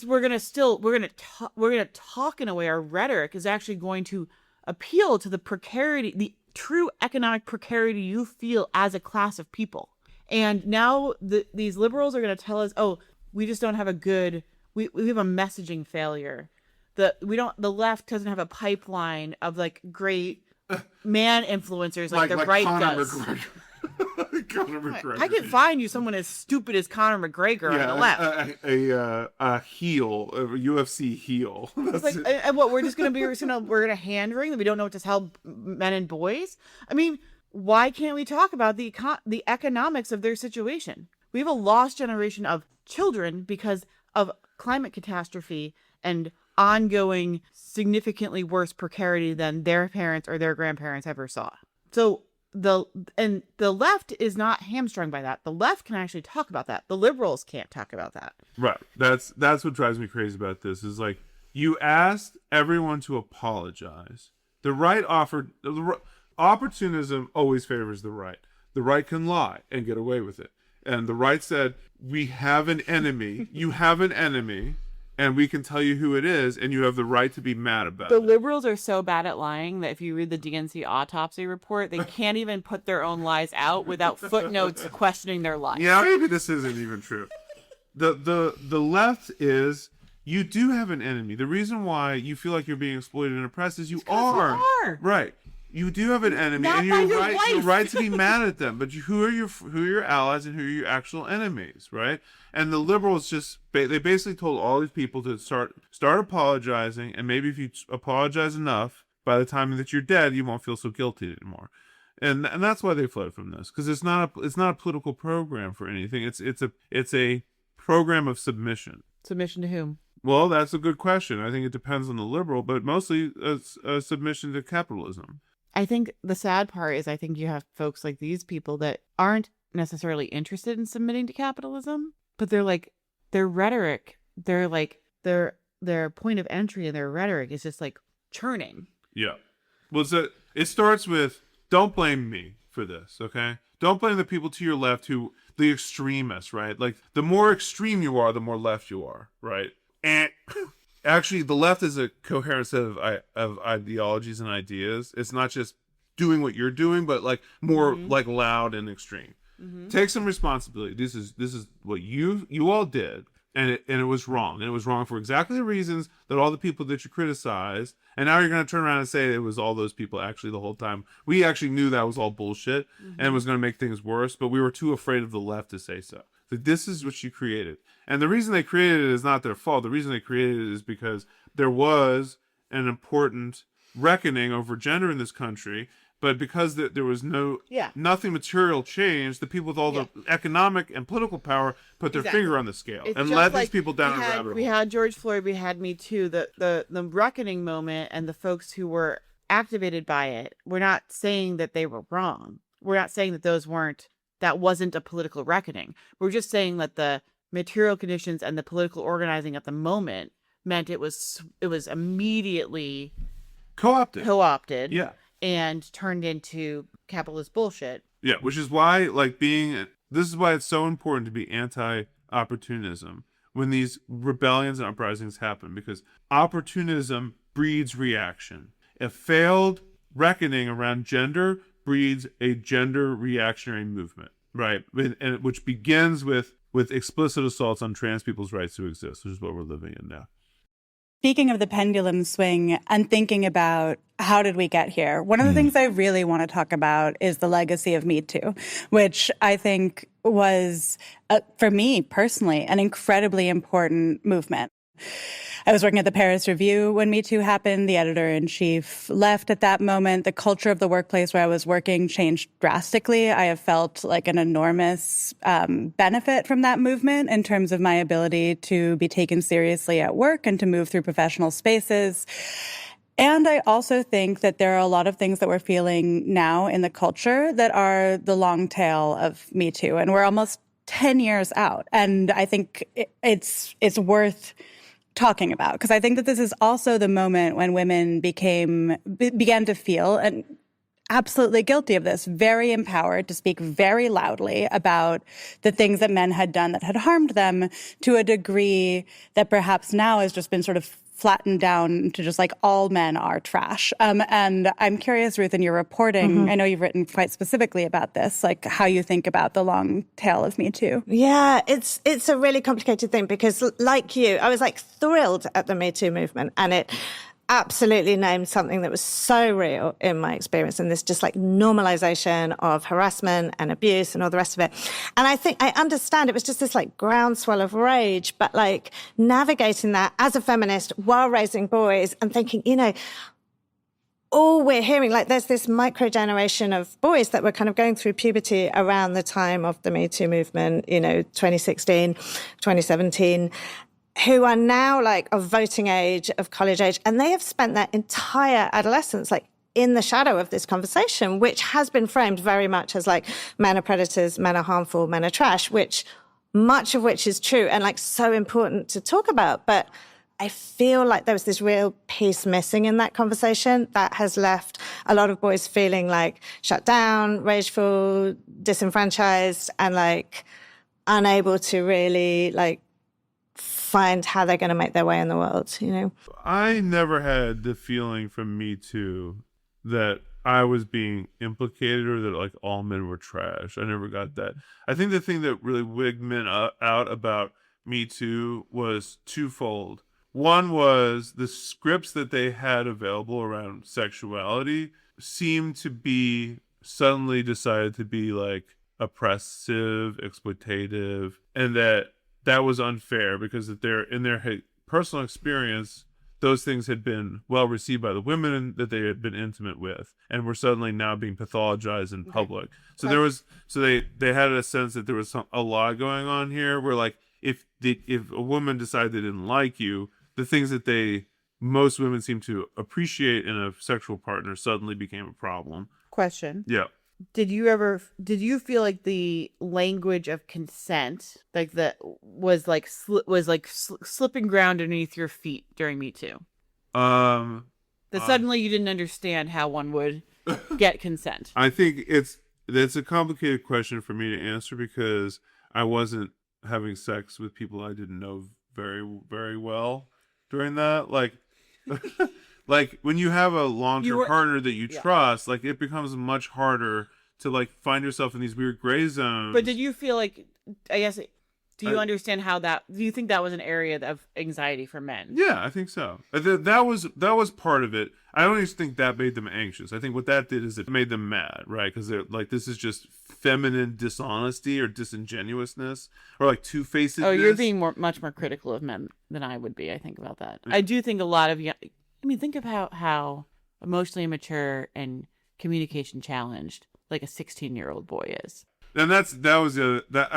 we're going to talk in a way. Our rhetoric is actually going to appeal to the precarity, the true economic precarity you feel as a class of people. And now these liberals are going to tell us, oh, we just don't have we have a messaging failure. The left doesn't have a pipeline of like great man influencers like the right does. Conor McGregor. I can find you someone as stupid as Conor McGregor on the left. A heel, a UFC heel. And what we're gonna hand wring that we don't know what to tell men and boys. I mean, why can't we talk about the economics of their situation? We have a lost generation of children because of climate catastrophe and ongoing, significantly worse precarity than their parents or their grandparents ever saw. So the left is not hamstrung by that. The left can actually talk about that. The liberals can't talk about that. Right. That's what drives me crazy about this. Is like, you asked everyone to apologize. The right offered. Opportunism always favors the right. The right can lie and get away with it. And the right said, we have an enemy. You have an enemy, and we can tell you who it is, and you have the right to be mad about it. The liberals are so bad at lying that if you read the DNC autopsy report, they can't even put their own lies out without footnotes questioning their lies. Yeah, maybe this isn't even true. The left is, you do have an enemy. The reason why you feel like you're being exploited and oppressed is you are. Right. You do have an enemy, Not and you're right to be mad at them. But who are your allies and who are your actual enemies, right? And the liberals they basically told all these people to start apologizing, and maybe if you apologize enough, by the time that you're dead, you won't feel so guilty anymore. And that's why they fled from this, because it's not a political program for anything. It's a program of submission. Submission to whom? Well, that's a good question. I think it depends on the liberal, but mostly a submission to capitalism. I think the sad part is I think you have folks like these people that aren't necessarily interested in submitting to capitalism, but they're like, their rhetoric, they're like, their point of entry and their rhetoric is just like churning. Yeah. Well, it starts with, don't blame me for this, okay? Don't blame the people to your left the extremists, right? Like, the more extreme you are, the more left you are, right? And actually, the left is a coherent set of ideologies and ideas. It's not just doing what you're doing, but like more like loud and extreme. Take some responsibility. This is what you all did, and it was wrong. And it was wrong for exactly the reasons that all the people that you criticized. And now you're going to turn around and say it was all those people actually the whole time. We actually knew that was all bullshit and it was going to make things worse, but we were too afraid of the left to say so. That this is what you created. And the reason they created it is not their fault. The reason they created it is because there was an important reckoning over gender in this country, but because there was nothing material changed, the people with all the economic and political power put their finger on the scale and led these people down a rabbit hole. We had George Floyd, we had Me Too, the reckoning moment, and the folks who were activated by it. We're not saying that they were wrong. We're not saying that that wasn't a political reckoning. We're just saying that the material conditions and the political organizing at the moment meant it was immediately co-opted. Yeah. And turned into capitalist bullshit. Yeah, which is why, this is why it's so important to be anti-opportunism when these rebellions and uprisings happen, because opportunism breeds reaction. A failed reckoning around gender breeds a gender reactionary movement, right? And which begins with explicit assaults on trans people's rights to exist, which is what we're living in now. Speaking of the pendulum swing and thinking about how did we get here, one of the things I really want to talk about is the legacy of Me Too, which I think was, for me personally, an incredibly important movement. I was working at the Paris Review when Me Too happened. The editor-in-chief left at that moment. The culture of the workplace where I was working changed drastically. I have felt like an enormous benefit from that movement in terms of my ability to be taken seriously at work and to move through professional spaces. And I also think that there are a lot of things that we're feeling now in the culture that are the long tail of Me Too. And we're almost 10 years out. And I think it's worth talking about, because I think that this is also the moment when women began to feel, and absolutely guilty of this, very empowered to speak very loudly about the things that men had done that had harmed them to a degree that perhaps now has just been sort of flattened down to just like all men are trash. And I'm curious, Ruth, in your reporting, I know you've written quite specifically about this, like how you think about the long tail of Me Too. Yeah, it's a really complicated thing because like you, I was like thrilled at the Me Too movement, and it absolutely named something that was so real in my experience, and this just like normalization of harassment and abuse and all the rest of it. And I think I understand it was just this like groundswell of rage, but like navigating that as a feminist while raising boys and thinking, all we're hearing, like there's this micro generation of boys that were kind of going through puberty around the time of the Me Too movement, 2016, 2017, who are now like of voting age, of college age, and they have spent their entire adolescence like in the shadow of this conversation, which has been framed very much as like men are predators, men are harmful, men are trash, much of which is true and like so important to talk about. But I feel like there was this real piece missing in that conversation that has left a lot of boys feeling like shut down, rageful, disenfranchised, and like unable to really like find how they're going to make their way in the world, I never had the feeling from Me Too that I was being implicated or that like all men were trash. I never got that. I think the thing that really wigged men out about Me Too was twofold. One was the scripts that they had available around sexuality seemed to be suddenly decided to be like oppressive, exploitative, and that was unfair because in their personal experience, those things had been well received by the women that they had been intimate with, and were suddenly now being pathologized in public. So they had a sense that there was a lot going on here, where like if a woman decided they didn't like you, the things that they most women seem to appreciate in a sexual partner suddenly became a problem. Question. Yeah. Did you feel like the language of consent, like was slipping ground underneath your feet during Me Too? That suddenly you didn't understand how one would get consent. I think it's a complicated question for me to answer because I wasn't having sex with people I didn't know very, very well during that. Like, like when you have a long-term partner that you trust, like it becomes much harder to like find yourself in these weird gray zones. But did you feel like, I guess, do you understand do you think that was an area of anxiety for men? Yeah, I think so. That was part of it. I don't even think that made them anxious. I think what that did is it made them mad, right? Because they're like, this is just feminine dishonesty or disingenuousness or like two-facedness. Oh, you're being much more critical of men than I would be, I think, about that. I do think a lot of think of how emotionally immature and communication challenged like a 16-year-old boy is. And I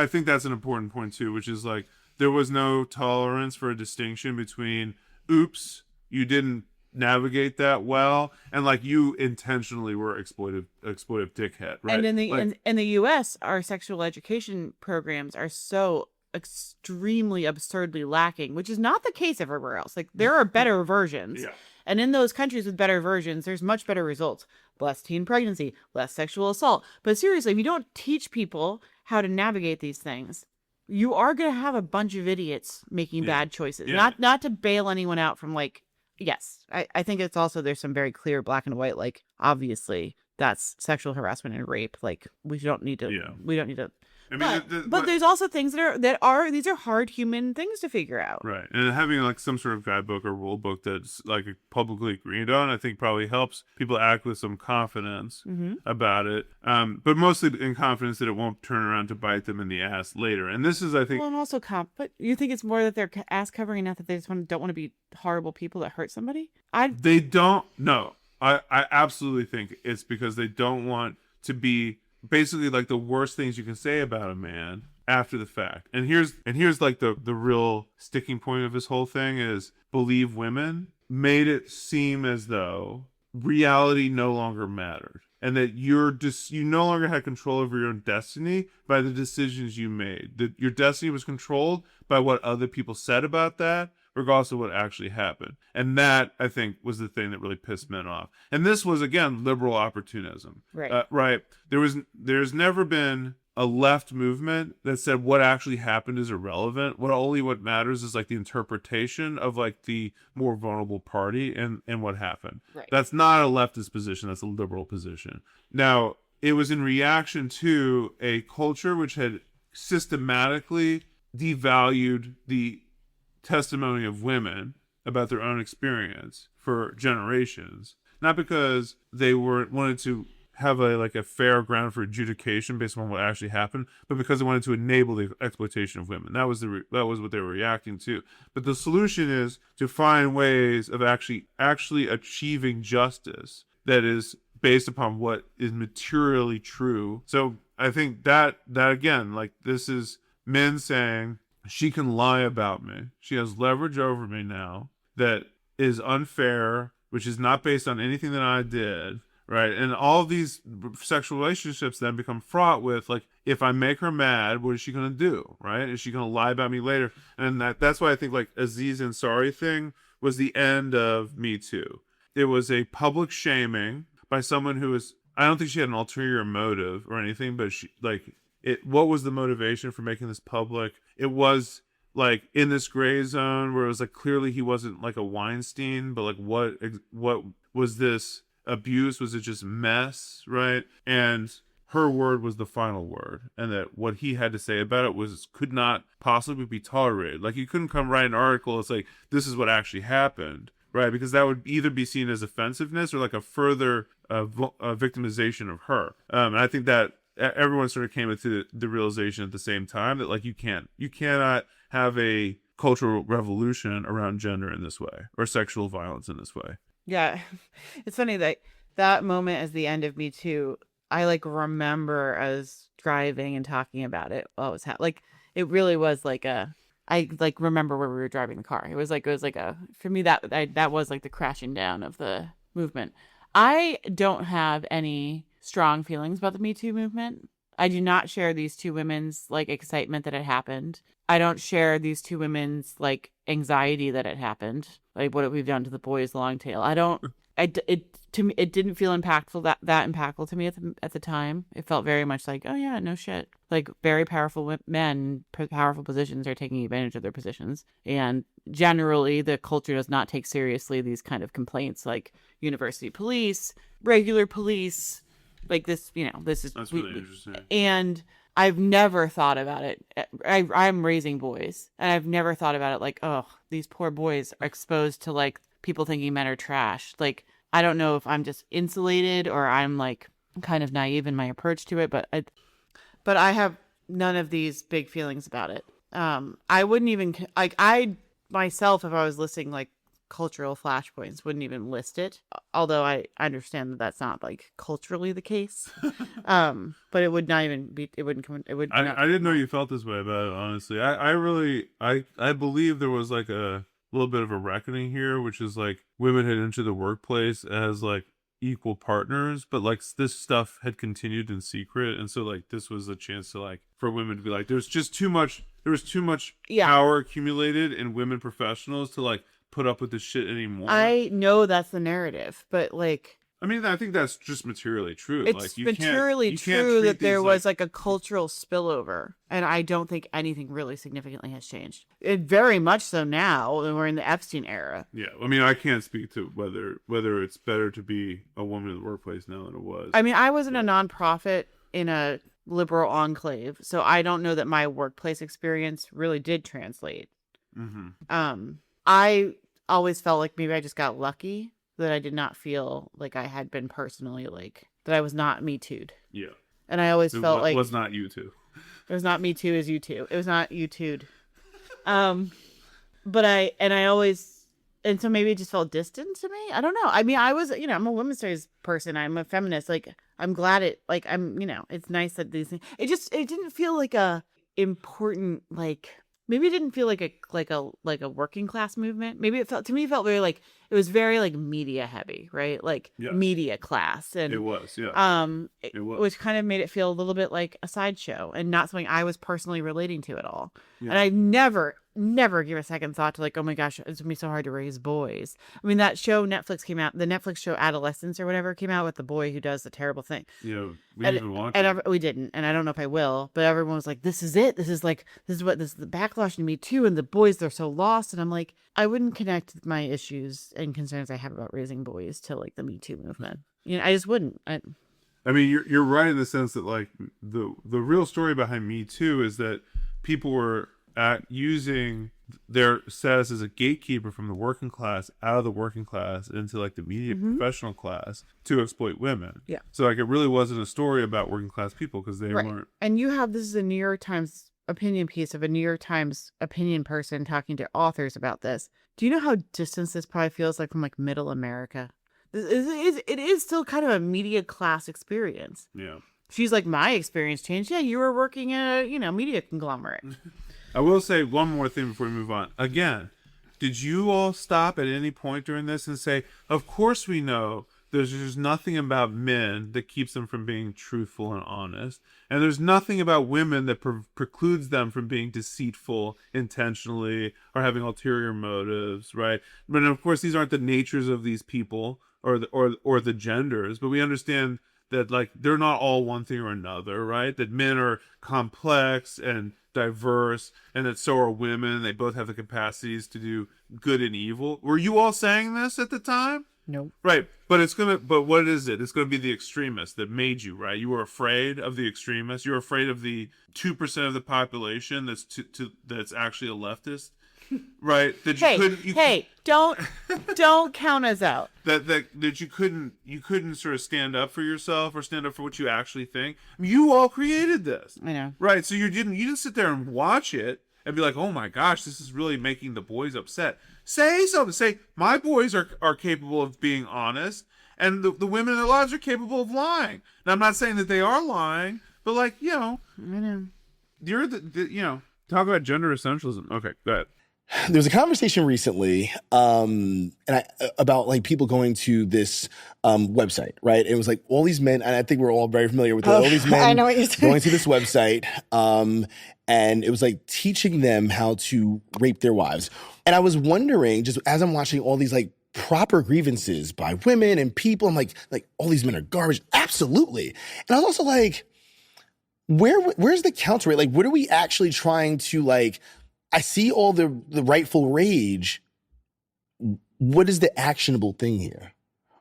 think that's an important point too, which is like there was no tolerance for a distinction between oops, you didn't navigate that well, and like you intentionally were exploitive dickhead, right? And in the US, our sexual education programs are so extremely absurdly lacking, which is not the case everywhere else. Like there are better versions. Yeah. And in those countries with better versions, there's much better results. Less teen pregnancy, less sexual assault. But seriously, if you don't teach people how to navigate these things, you are going to have a bunch of idiots making bad choices. Yeah. Not to bail anyone out from like, yes, I think it's also, there's some very clear black and white, like, obviously that's sexual harassment and rape. Like we don't need to. I mean, but there's also things that are these are hard human things to figure out. Right. And having like some sort of guidebook or rule book that's like publicly agreed on, I think probably helps people act with some confidence about it. But mostly in confidence that it won't turn around to bite them in the ass later. And this is, I think. Well, and also but you think it's more that they're ass covering, not that they just don't want to be horrible people that hurt somebody? They don't. No, I absolutely think it's because they don't want to be basically like the worst things you can say about a man after the fact. And here's like the real sticking point of this whole thing is Believe Women made it seem as though reality no longer mattered and that you no longer had control over your own destiny by the decisions you made. That your destiny was controlled by what other people said about that, regardless of what actually happened. And that, I think, was the thing that really pissed men off. And this was, again, liberal opportunism. Right. Right. There's never been a left movement that said what actually happened is irrelevant. What matters is like the interpretation of like the more vulnerable party and what happened. Right. That's not a leftist position. That's a liberal position. Now, it was in reaction to a culture which had systematically devalued the testimony of women about their own experience for generations, not because they wanted to have a fair ground for adjudication based on what actually happened, but because they wanted to enable the exploitation of women. That was what they were reacting to. But the solution is to find ways of actually achieving justice that is based upon what is materially true. So I think that again, like this is men saying, she can lie about me. She has leverage over me now that is unfair, which is not based on anything that I did, right? And all of these sexual relationships then become fraught with, like, if I make her mad, what is she going to do, right? Is she going to lie about me later? And that's why I think, like, Aziz Ansari thing was the end of Me Too. It was a public shaming by someone who was, I don't think she had an ulterior motive or anything, but she, like, what was the motivation for making this public? It was like in this gray zone where it was like clearly he wasn't like a Weinstein, but like what was this abuse? Was it just mess, right? And her word was the final word, and that what he had to say about it could not possibly be tolerated. Like you couldn't come write an article. It's like this is what actually happened, right? Because that would either be seen as offensiveness or like a further victimization of her. And I think that everyone sort of came to the realization at the same time that like you cannot have a cultural revolution around gender in this way or sexual violence in this way. Yeah. It's funny that moment as the end of Me Too, I like remember as driving and talking about it while it was like it really was like I like remember where we were driving the car. It was like a, for me, that was like the crashing down of the movement. I don't have any strong feelings about the Me Too movement. I do not share these two women's like excitement that it happened. I don't share these two women's like anxiety that it happened. Like what we've done to the boys' long tail. To me, it didn't feel impactful that impactful to me at the time. It felt very much like, oh yeah, no shit. Like very powerful men, powerful positions are taking advantage of their positions, and generally the culture does not take seriously these kind of complaints, like university police, regular police, like this. This is That's really interesting. And I've never thought about it. I'm raising boys, and I've never thought about it like, oh, these poor boys are exposed to like people thinking men are trash. Like, I don't know if I'm just insulated or I'm like kind of naive in my approach to it, but I have none of these big feelings about it. I wouldn't even like I myself, if I was listing like cultural flashpoints, wouldn't even list it. Although I understand that that's not like culturally the case. But it would not even be. It wouldn't come. It would. I didn't know you felt this way about it. Honestly, I really believe there was like a little bit of a reckoning here, which is like women had entered the workplace as like equal partners, but like this stuff had continued in secret, and so like this was a chance to like for women to be like, there was too much power accumulated in women professionals to like put up with this shit anymore. I know that's the narrative, but like, I mean, I think that's just materially true. It's like, you materially can't true treat that there these, was like a cultural spillover, and I don't think anything really significantly has changed. It very much so now, and we're in the Epstein era. Yeah, I mean, I can't speak to whether it's better to be a woman in the workplace now than it was. I mean, I was in a nonprofit in a liberal enclave, so I don't know that my workplace experience really did translate. Mm-hmm. I always felt like maybe I just got lucky that I did not feel like I had been personally like that I was not Me Too'd. Yeah. And I always felt like it was not you two. It was not Me Too as you two. It was not you too'd. But I always, and so maybe it just felt distant to me. I don't know. I mean, I was, I'm a women's studies person. I'm a feminist. Like, I'm glad it's nice that these things, it didn't feel like a important, like, maybe it didn't feel like a working class movement. Maybe it felt very like, it was very like media heavy, right? Like media class. And it was, yeah. It was. Which kind of made it feel a little bit like a sideshow and not something I was personally relating to at all. Yeah. And I never give a second thought to like, oh my gosh, it's gonna be so hard to raise boys. I mean, that show Netflix came out, the Netflix show Adolescence or whatever came out with the boy who does the terrible thing. Yeah, we didn't even watch it. We didn't, and I don't know if I will, but everyone was like, this is it. This is the backlash to Me Too, and the boys, they're so lost. And I'm like, I wouldn't connect my issues and concerns I have about raising boys to like the Me Too movement. I just wouldn't. I mean, you're right in the sense that like the real story behind Me Too is that people were using their status as a gatekeeper from the working class out of the working class into like the media professional class to exploit women. Yeah. So like it really wasn't a story about working class people because they weren't. And this is a New York Times opinion piece of a New York Times opinion person talking to authors about this. Do you know how distant this probably feels like from like middle America? It is still kind of a media class experience. Yeah. She's like, my experience changed. Yeah, you were working in a media conglomerate. I will say one more thing before we move on. Again, did you all stop at any point during this and say, of course we know there's nothing about men that keeps them from being truthful and honest, and there's nothing about women that precludes them from being deceitful intentionally or having ulterior motives, right? But of course, these aren't the natures of these people or the genders, but we understand that like they're not all one thing or another, right? That men are complex and diverse, and that so are women. They both have the capacities to do good and evil. Were you all saying this at the time? No. Right, but what is it? It's gonna be the extremists that made you, right? You were afraid of the extremists. You're afraid of the 2% of the population that's actually a leftist, right? That don't count us out. That you couldn't sort of stand up for yourself or stand up for what you actually think. I mean, you all created this. I know. Right, so you didn't sit there and watch it and be like, oh my gosh, this is really making the boys upset. Say something. Say, my boys are capable of being honest, and the women in their lives are capable of lying. Now, I'm not saying that they are lying, but like, I know. you're Talk about gender essentialism. Okay, go ahead. There was a conversation recently about like people going to this website, right? It was like all these men, and I think we're all very familiar with all these men I know what you're saying. going to this website, and it was like teaching them how to rape their wives. And I was wondering, just as I'm watching all these like proper grievances by women and people, I'm like all these men are garbage. Absolutely. And I was also like, where's the counter rate? Like, what are we actually trying to like? I see all the rightful rage. What is the actionable thing here?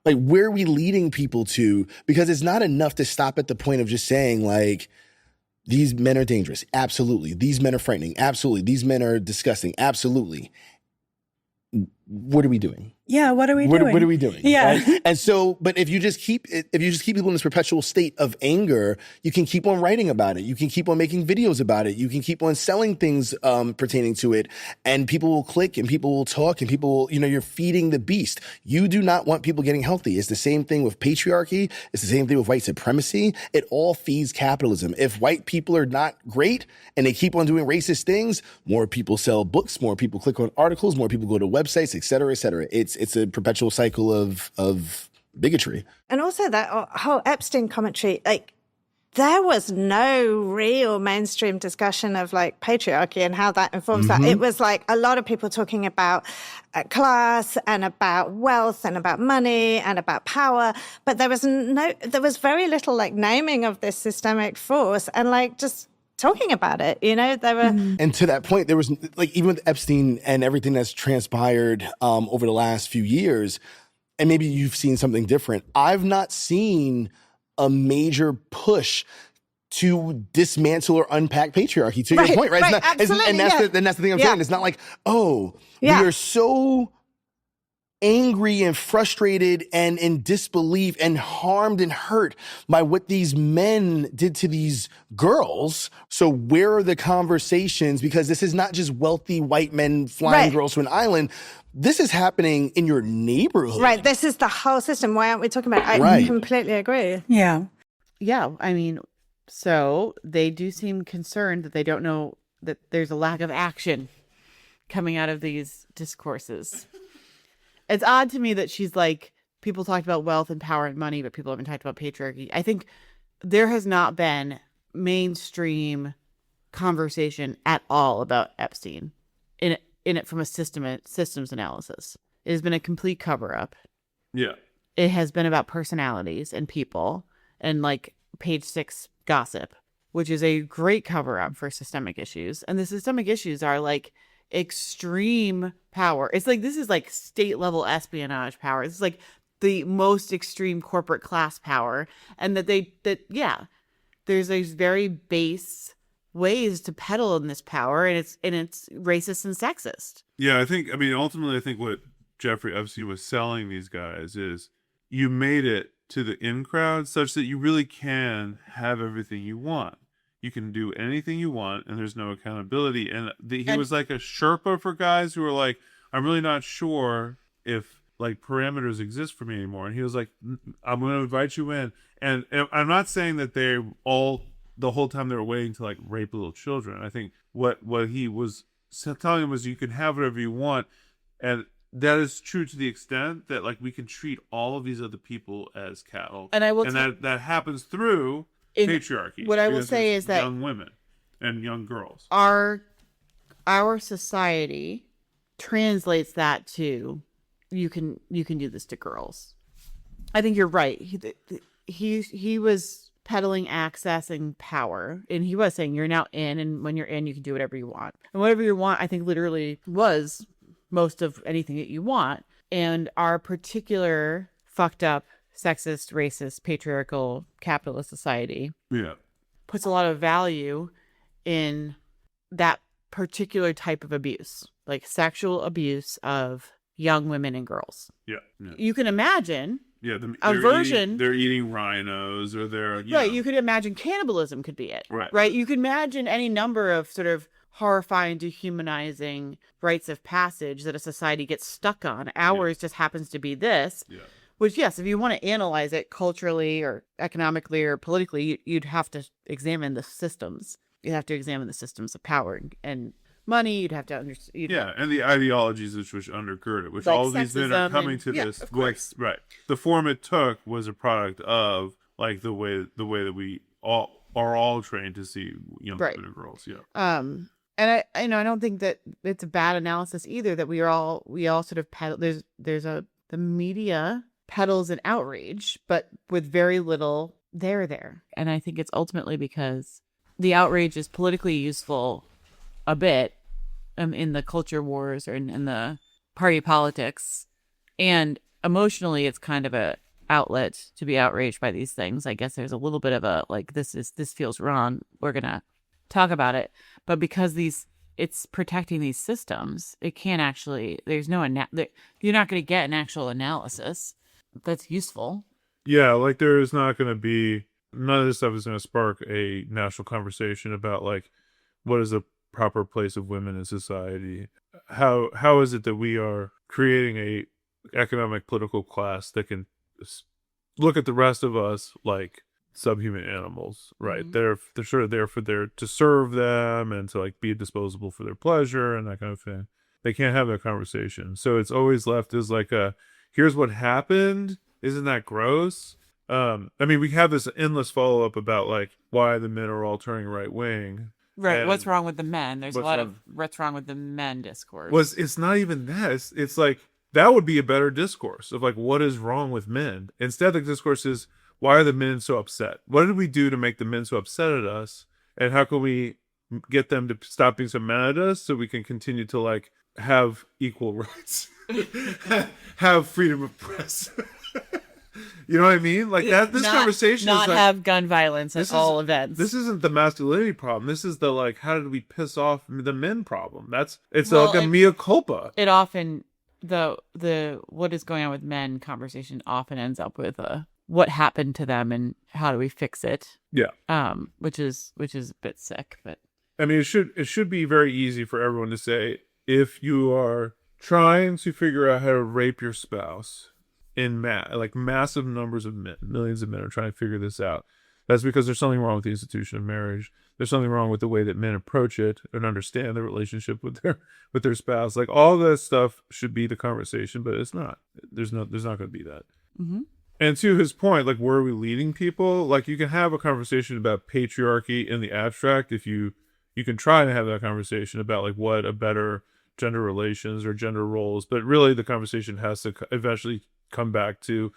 Like, where are we leading people to? Because it's not enough to stop at the point of just saying, like, these men are dangerous. Absolutely. These men are frightening. Absolutely. These men are disgusting. Absolutely. What are we doing? Yeah, what are we doing? What are we doing? Yeah. Right? And so, but if you just keep people in this perpetual state of anger, you can keep on writing about it. You can keep on making videos about it. You can keep on selling things pertaining to it, and people will click and people will talk and people will, you're feeding the beast. You do not want people getting healthy. It's the same thing with patriarchy. It's the same thing with white supremacy. It all feeds capitalism. If white people are not great and they keep on doing racist things, more people sell books, more people click on articles, more people go to websites, et cetera, et cetera. It's a perpetual cycle of bigotry. And also that whole Epstein commentary, like there was no real mainstream discussion of like patriarchy and how that informs that. It was like a lot of people talking about class and about wealth and about money and about power, but there was very little like naming of this systemic force and like just talking about it, there were. And to that point, there was like, even with Epstein and everything that's transpired over the last few years, and maybe you've seen something different. I've not seen a major push to dismantle or unpack patriarchy, to your point, right? Absolutely, and that's the thing I'm saying. It's not like, we are so angry and frustrated and in disbelief and harmed and hurt by what these men did to these girls. So where are the conversations? Because this is not just wealthy white men flying girls to an island. This is happening in your neighborhood. Right. This is the whole system. Why aren't we talking about it? I completely agree. Yeah. Yeah. I mean, so they do seem concerned that they don't know that there's a lack of action coming out of these discourses. It's odd to me that she's like, people talked about wealth and power and money, but people haven't talked about patriarchy. I think there has not been mainstream conversation at all about Epstein in it from a systems analysis. It has been a complete cover up. Yeah. It has been about personalities and people and like page 6 gossip, which is a great cover up for systemic issues. And the systemic issues are like extreme power. It's like, this is like state level espionage power. This is like the most extreme corporate class power. And there's these very base ways to peddle in this power, and it's racist and sexist. Yeah, ultimately I think what Jeffrey Epstein was selling these guys is you made it to the in crowd such that you really can have everything you want. You can do anything you want, and there's no accountability. And he was like a Sherpa for guys who were like, I'm really not sure if like parameters exist for me anymore. And he was like, I'm going to invite you in. And I'm not saying that they all, the whole time they were waiting to like rape little children. I think what he was telling them was you can have whatever you want. And that is true to the extent that like we can treat all of these other people as cattle. And that happens through patriarchy. What I will say is that young women and young girls, our society translates that to you can do this to girls. I think you're right. He was peddling access and power, and he was saying you're now in, and when you're in, you can do whatever you want. And whatever you want, I think literally was most of anything that you want. And our particular fucked up, sexist, racist, patriarchal, capitalist society puts a lot of value in that particular type of abuse, like sexual abuse of young women and girls. Yeah. You can imagine a version. They're eating rhinos, or they're You could imagine cannibalism could be it. Right. You could imagine any number of sort of horrifying, dehumanizing rites of passage that a society gets stuck on. Ours just happens to be this. Yeah. Which, yes, if you want to analyze it culturally or economically or politically, you'd have to examine the systems. have to examine the systems of power and money. You'd have to understand. Yeah, and the ideologies which undergird it, which Like all of these men are sexism coming and- to yeah, this of with, course. right. The form it took was a product of like the way that we all are all trained to see young Right. women and girls. Yeah. And I don't think that it's a bad analysis either, that we all sort of peddle. The media peddles an outrage, but with very little there. And I think it's ultimately because the outrage is politically useful a bit in the culture wars or in the party politics, and emotionally it's kind of a outlet to be outraged by these things. I guess there's a little bit of a like, this feels wrong, we're gonna talk about it. But because it's protecting these systems, it can't actually, there's no you're not going to get an actual analysis that's useful. Yeah, like there is not going to be, none of this stuff is going to spark a national conversation about like what is the proper place of women in society. How is it that we are creating a economic political class that can look at the rest of us like subhuman animals, right? Mm-hmm. They're sort of there to serve them and to like be disposable for their pleasure and that kind of thing. They can't have that conversation, so it's always left as like a, here's what happened. Isn't that gross? I mean, we have this endless follow up about like why the men are all turning right wing. Right. And what's wrong with the men? There's a what's lot wrong- of what's wrong with the men discourse. It's not even that. It's like that would be a better discourse of like what is wrong with men. Instead, the discourse is, why are the men so upset? What did we do to make the men so upset at us? And how can we get them to stop being so mad at us so we can continue to like have equal rights, have freedom of press? You know what I mean? Like that. This conversation not is like, have gun violence at all events. This isn't the masculinity problem. This is the like, how did we piss off the men problem? It's Well, like a mea culpa. It often the what is going on with men conversation often ends up with what happened to them and how do we fix it. Yeah. Which is a bit sick, but I mean, it should be very easy for everyone to say, if you are trying to figure out how to rape your spouse in like massive numbers of men, millions of men are trying to figure this out. That's because there's something wrong with the institution of marriage. There's something wrong with the way that men approach it and understand their relationship with their spouse. Like all this stuff should be the conversation, but it's not. There's not going to be that. Mm-hmm. And to his point, like, where are we leading people? Like, you can have a conversation about patriarchy in the abstract if you can try to have that conversation about like what a better gender relations or gender roles, but really the conversation has to eventually come back to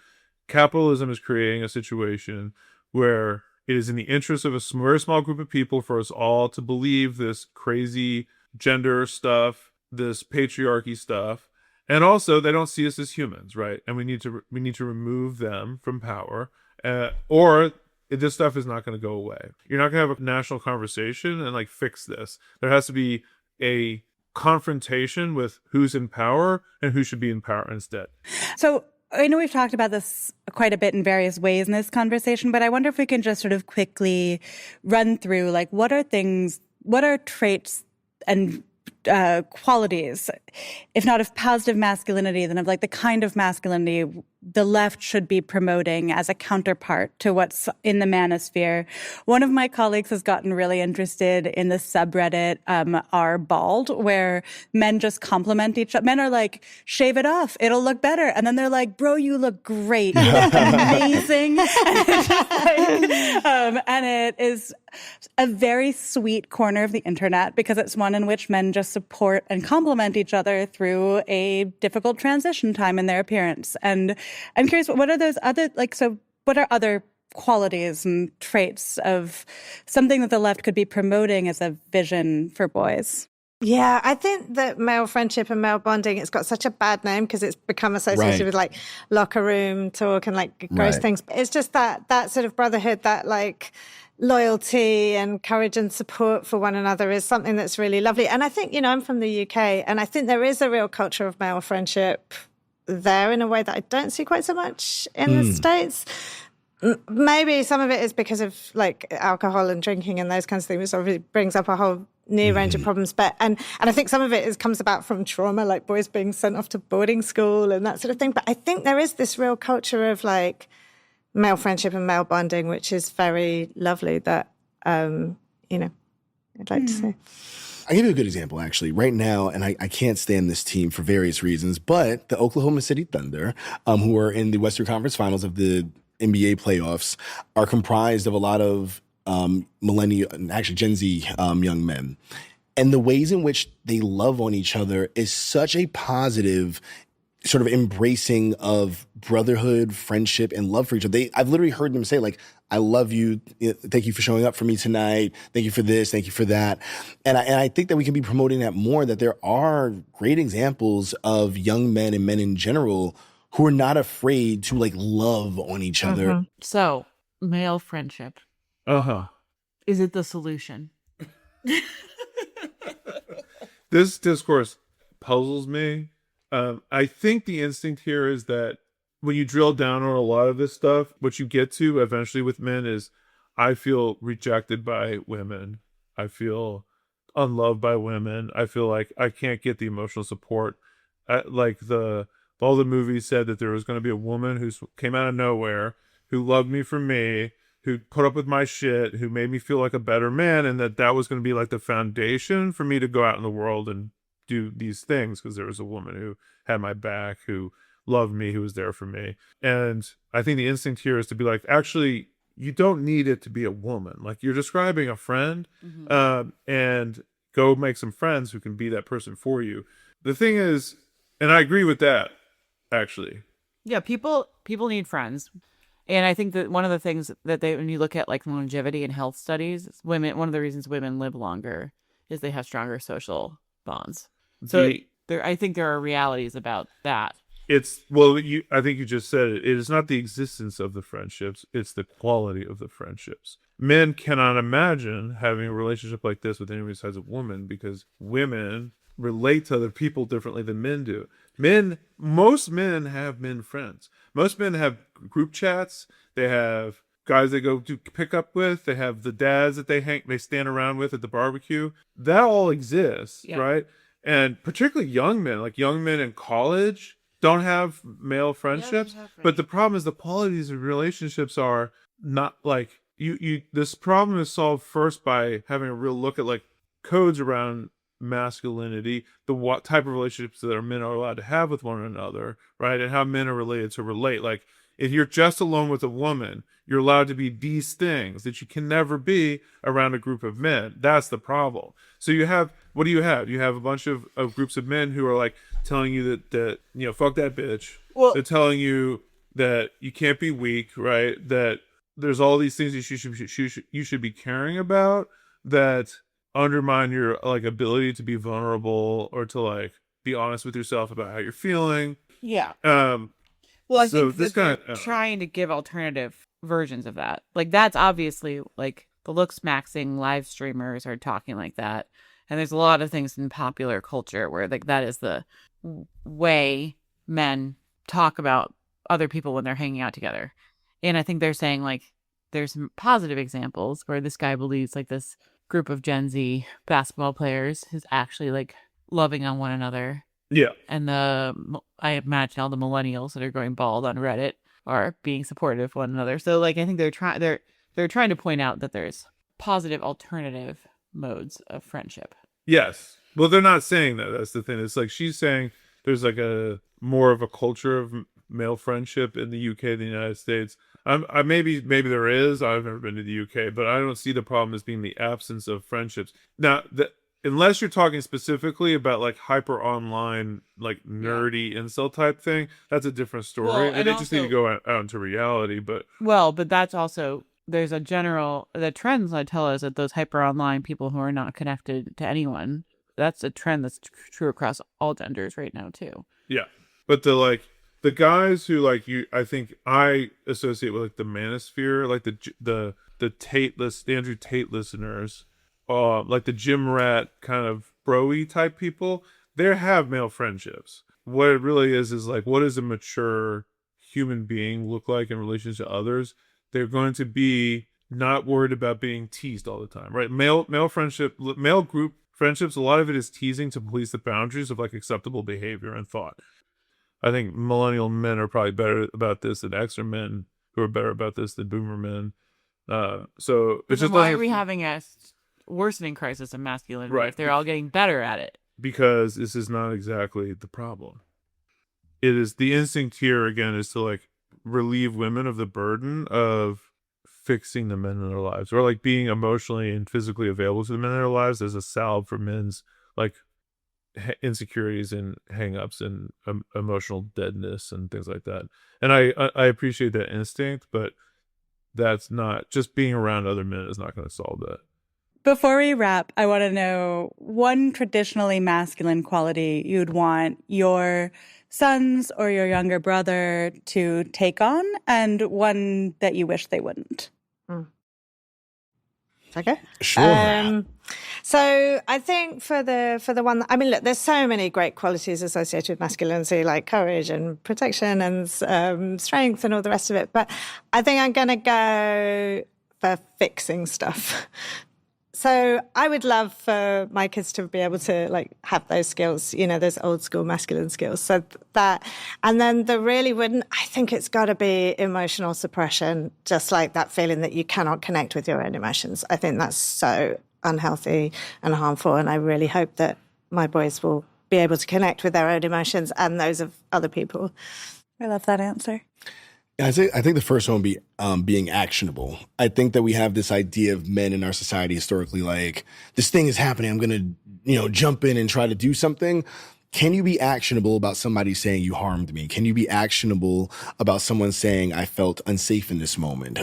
capitalism is creating a situation where it is in the interest of a very small group of people for us all to believe this crazy gender stuff, this patriarchy stuff, and also they don't see us as humans, right? And we need to remove them from power, or this stuff is not going to go away. You're not going to have a national conversation and like fix this. There has to be a confrontation with who's in power and who should be in power instead. So I know we've talked about this quite a bit in various ways in this conversation, but I wonder if we can just sort of quickly run through, like, what are traits and qualities, if not of positive masculinity, then of like the kind of masculinity the left should be promoting as a counterpart to what's in the manosphere. One of my colleagues has gotten really interested in the subreddit are bald, where men just compliment each other. Men are like, shave it off, it'll look better. And then they're like, bro, you look great. You look amazing. And it is a very sweet corner of the internet because it's one in which men just support and compliment each other through a difficult transition time in their appearance. And I'm curious, what are those other, what are other qualities and traits of something that the left could be promoting as a vision for boys? Yeah, I think that male friendship and male bonding, it's got such a bad name because it's become associated with like locker room talk and like gross things. It's just that sort of brotherhood, that like loyalty and courage and support for one another is something that's really lovely. And I think, I'm from the UK, and I think there is a real culture of male friendship there in a way that I don't see quite so much in the States. Maybe some of it is because of like alcohol and drinking and those kinds of things, which obviously brings up a whole new range of problems. But and I think some of it comes about from trauma, like boys being sent off to boarding school and that sort of thing. But I think there is this real culture of like male friendship and male bonding, which is very lovely. That I'd like to say. I'll give you a good example, actually. Right now, and I can't stand this team for various reasons, but the Oklahoma City Thunder, who are in the Western Conference Finals of the NBA playoffs, are comprised of a lot of millennial, actually Gen Z young men. And the ways in which they love on each other is such a positive sort of embracing of brotherhood, friendship, and love for each other. I've literally heard them say, like, I love you. Thank you for showing up for me tonight. Thank you for this. Thank you for that. And I think that we can be promoting that more, that there are great examples of young men and men in general who are not afraid to, like, love on each other. So, male friendship. Uh-huh. Is it the solution? This discourse puzzles me. I think the instinct here is that when you drill down on a lot of this stuff, what you get to eventually with men is, I feel rejected by women. I feel unloved by women. I feel like I can't get the emotional support. Like all the movies said that there was going to be a woman who came out of nowhere, who loved me for me, who put up with my shit, who made me feel like a better man, and that was going to be like the foundation for me to go out in the world and do these things, because there was a woman who had my back, who loved me, who was there for me. And I think the instinct here is to be like, actually, you don't need it to be a woman. Like, you're describing a friend, and go make some friends who can be that person for you. The thing is, and I agree with that, actually. Yeah, people need friends. And I think that one of the things that when you look at like longevity and health studies, one of the reasons women live longer is they have stronger social bonds. So I think there are realities about that. I think you just said it. It is not the existence of the friendships, it's the quality of the friendships. Men cannot imagine having a relationship like this with anyone besides a woman, because women relate to other people differently than men do. Most men have men friends. Most men have group chats. They have guys they go to pick up with. They have the dads that they stand around with at the barbecue. That all exists, right? And particularly young men, like young men in college, don't have male friendships. But the problem is the qualities of relationships are not like you. This problem is solved first by having a real look at like codes around masculinity, what type of relationships that men are allowed to have with one another, right? And how men are related to relate. Like, if you're just alone with a woman, you're allowed to be these things that you can never be around a group of men. That's the problem. So what do you have? You have a bunch of groups of men who are like telling you that fuck that bitch. Well, they're telling you that you can't be weak, right? That there's all these things that you should be caring about that undermine your like ability to be vulnerable or to like be honest with yourself about how you're feeling. Yeah. Well, I think this kind of trying to give alternative versions of that. Like, that's obviously like the looks maxing live streamers are talking like that. And there's a lot of things in popular culture where like that is the way men talk about other people when they're hanging out together. And I think they're saying like there's some positive examples where this guy believes like this group of Gen Z basketball players is actually like loving on one another. Yeah. And I imagine all the millennials that are going bald on Reddit are being supportive of one another. So like I think they're trying to point out that there's positive alternative modes of friendship. Yes. Well, they're not saying that. That's the thing. It's like she's saying there's like a more of a culture of male friendship in the UK than the United States. Maybe there is. I've never been to the UK, but I don't see the problem as being the absence of friendships. Now, unless you're talking specifically about like hyper online, like nerdy incel type thing, that's a different story. Well, and they just need to go out into reality. But that's also, there's the trends that tell us that those hyper online people who are not connected to anyone, that's a trend that's true across all genders right now too. Yeah, but the guys who like you, I think I associate with like the manosphere, like the Andrew Tate listeners, like the gym rat kind of bro-y type people, they have male friendships. What it really is like, what does a mature human being look like in relation to others? They're going to be not worried about being teased all the time, right? Male group friendships, a lot of it is teasing to police the boundaries of like acceptable behavior and thought. I think millennial men are probably better about this than Xer men, who are better about this than boomer men. So it's just why are we having a worsening crisis of masculinity Right. if they're all getting better at it. Because this is not exactly the problem. It is the instinct here again is to like relieve women of the burden of fixing the men in their lives, or like being emotionally and physically available to the men in their lives as a salve for men's like insecurities and hang-ups and emotional deadness and things like that. And I appreciate that instinct, but that's not, just being around other men is not going to solve that. Before we wrap, I want to know one traditionally masculine quality you'd want your sons or your younger brother to take on, and one that you wish they wouldn't. Okay. Sure. So I think for the one, I mean, look, there's so many great qualities associated with masculinity, like courage and protection and strength and all the rest of it. But I think I'm going to go for fixing stuff. So I would love for my kids to be able to like have those skills, you know, those old school masculine skills. So that, and then the really wouldn't, I think it's got to be emotional suppression, just like that feeling that you cannot connect with your own emotions. I think that's so unhealthy and harmful. And I really hope that my boys will be able to connect with their own emotions and those of other people. I love that answer. I think the first one would be being actionable. I think that we have this idea of men in our society historically, like, this thing is happening, I'm going to, jump in and try to do something. Can you be actionable about somebody saying you harmed me? Can you be actionable about someone saying I felt unsafe in this moment?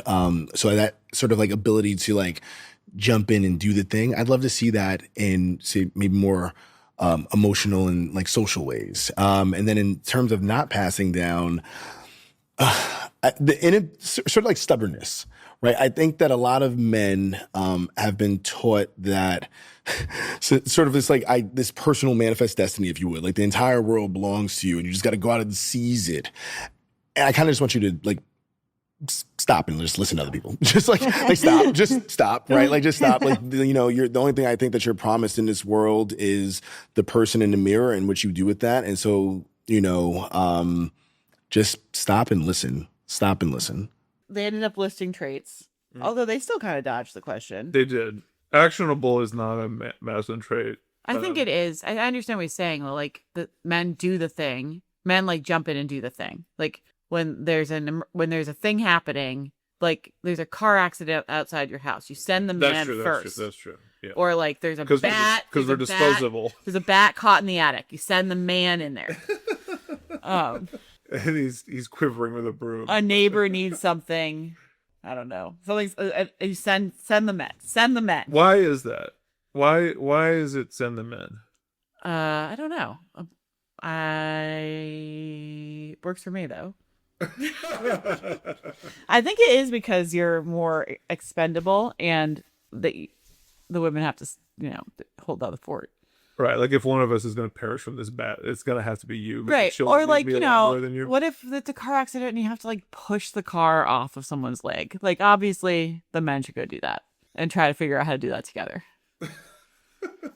So that sort of like ability to like jump in and do the thing, I'd love to see that in, say, maybe more emotional and like social ways. And then in terms of not passing down, sort of like stubbornness, right? I think that a lot of men have been taught that sort of this like this personal manifest destiny, if you would, like the entire world belongs to you, and you just got to go out and seize it. And I kind of just want you to like stop and just listen to other people. Just like stop, just stop, right? Like just stop. Like you're the only thing I think that you're promised in this world is the person in the mirror and what you do with that. And so just stop and listen. Stop and listen. They ended up listing traits, although they still kind of dodged the question. They did. Actionable is not a masculine trait. I think it is. I understand what he's saying. Well, like the men do the thing. Men like jump in and do the thing. Like when there's a thing happening, like there's a car accident outside your house, you send the man first. That's true. Yeah. Or like there's a bat. Because we're disposable. There's a bat caught in the attic. You send the man in there. And he's quivering with a broom. A neighbor needs something. I don't know. Something's you send the men. Send the men. Why is that? Why is it send the men? I don't know. Works for me though. I think it is because you're more expendable, and the women have to hold down the fort. Right, like if one of us is going to perish from this bat, it's going to have to be you. Right, She'll or like, be a lot more than you. What if it's a car accident and you have to like push the car off of someone's leg? Like obviously the men should go do that and try to figure out how to do that together.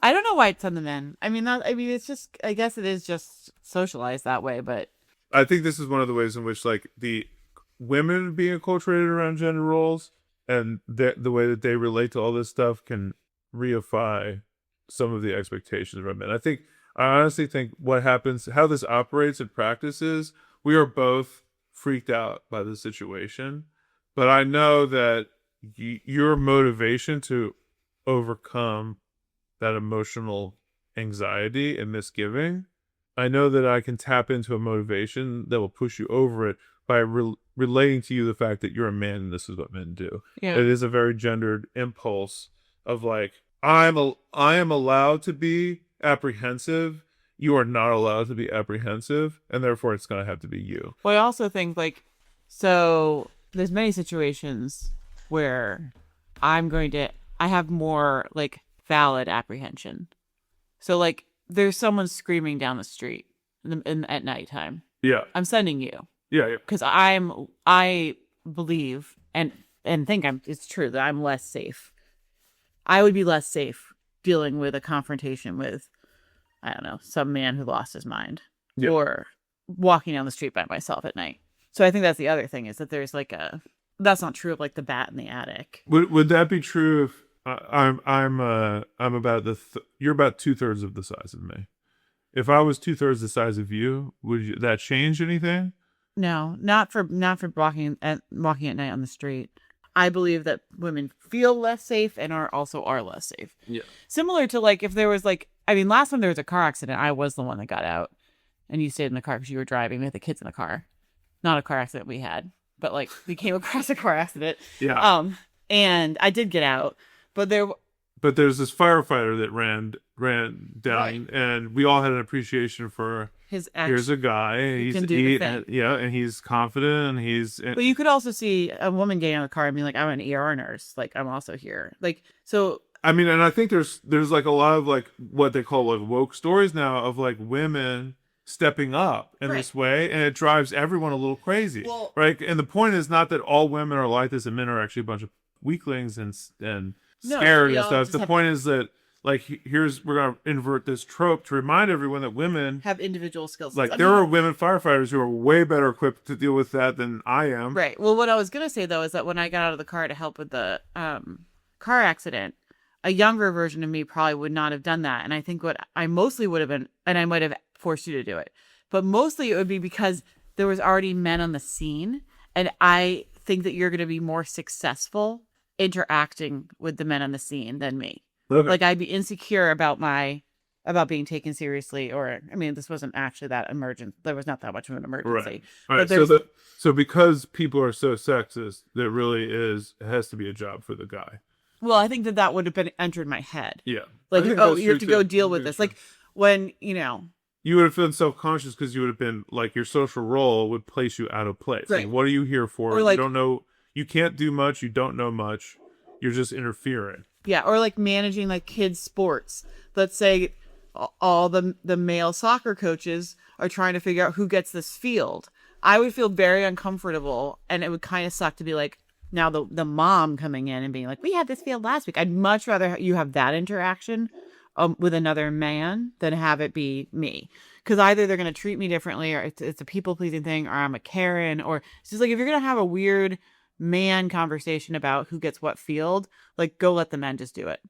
I don't know why it's on the men. I mean, it's just, I guess it is just socialized that way, but. I think this is one of the ways in which like the women being acculturated around gender roles and the way that they relate to all this stuff can reify some of the expectations of our men. I honestly think what happens, how this operates in practice is we are both freaked out by the situation, but I know that your motivation to overcome that emotional anxiety and misgiving, I know that I can tap into a motivation that will push you over it by relating to you the fact that you're a man and this is what men do. Yeah. It is a very gendered impulse of like, I am allowed to be apprehensive. You are not allowed to be apprehensive, and therefore it's going to have to be you. Well, I also think so there's many situations where I have more like valid apprehension. So like there's someone screaming down the street at nighttime. Yeah. I'm sending you. Yeah. Because I believe and think it's true that I'm less safe. I would be less safe dealing with a confrontation with, I don't know, some man who lost his mind, or walking down the street by myself at night. So I think that's the other thing, is that there's like that's not true of like the bat in the attic. Would that be true I'm about you're about 2/3 of the size of me. If I was 2/3 the size of you, would that change anything? No, not for walking at night on the street. I believe that women feel less safe and are less safe. Yeah. Similar to like if there was like, I mean, last time there was a car accident, I was the one that got out, and you stayed in the car because you were driving. We had the kids in the car. Not a car accident we had, but like we came across a car accident. Yeah. And I did get out, but there's this firefighter that ran down, Right. and we all had an appreciation for his here's a guy. can do the thing. And he's confident. But you could also see a woman getting out of the car and being like, I'm an ER nurse. Like, I'm also here. Like, so. I mean, and I think there's like a lot of like what they call like woke stories now of like women stepping up in this way, and it drives everyone a little crazy. Well, right? And the point is not that all women are like this and men are actually a bunch of weaklings and scared and stuff. The point is that like we're gonna invert this trope to remind everyone that women have individual skills. Like there are women firefighters who are way better equipped to deal with that than I am. Right. Well, what I was gonna say though is that when I got out of the car to help with the car accident, a younger version of me probably would not have done that. And I think what I mostly would have been, and I might have forced you to do it, but mostly it would be because there was already men on the scene, and I think that you're gonna be more successful interacting with the men on the scene than me. Okay. Like I'd be insecure about being taken seriously, or I mean, this wasn't actually that emergent. There was not that much of an emergency. Right. All right. So because people are so sexist, there really it has to be a job for the guy. Well, I think that would have been entered my head. Yeah. Like, oh, you have to go deal with this. Like when, you would have been self-conscious because you would have been like your social role would place you out of place. Right. Like, what are you here for? Or like, you don't know. You can't do much. You don't know much. You're just interfering. Yeah, or like managing like kids' sports. Let's say all the male soccer coaches are trying to figure out who gets this field. I would feel very uncomfortable, and it would kind of suck to be like now the mom coming in and being like, we had this field last week. I'd much rather you have that interaction with another man than have it be me. Because either they're going to treat me differently, or it's a people-pleasing thing, or I'm a Karen, or it's just like if you're going to have a weird man conversation about who gets what field, like go let the men just do it.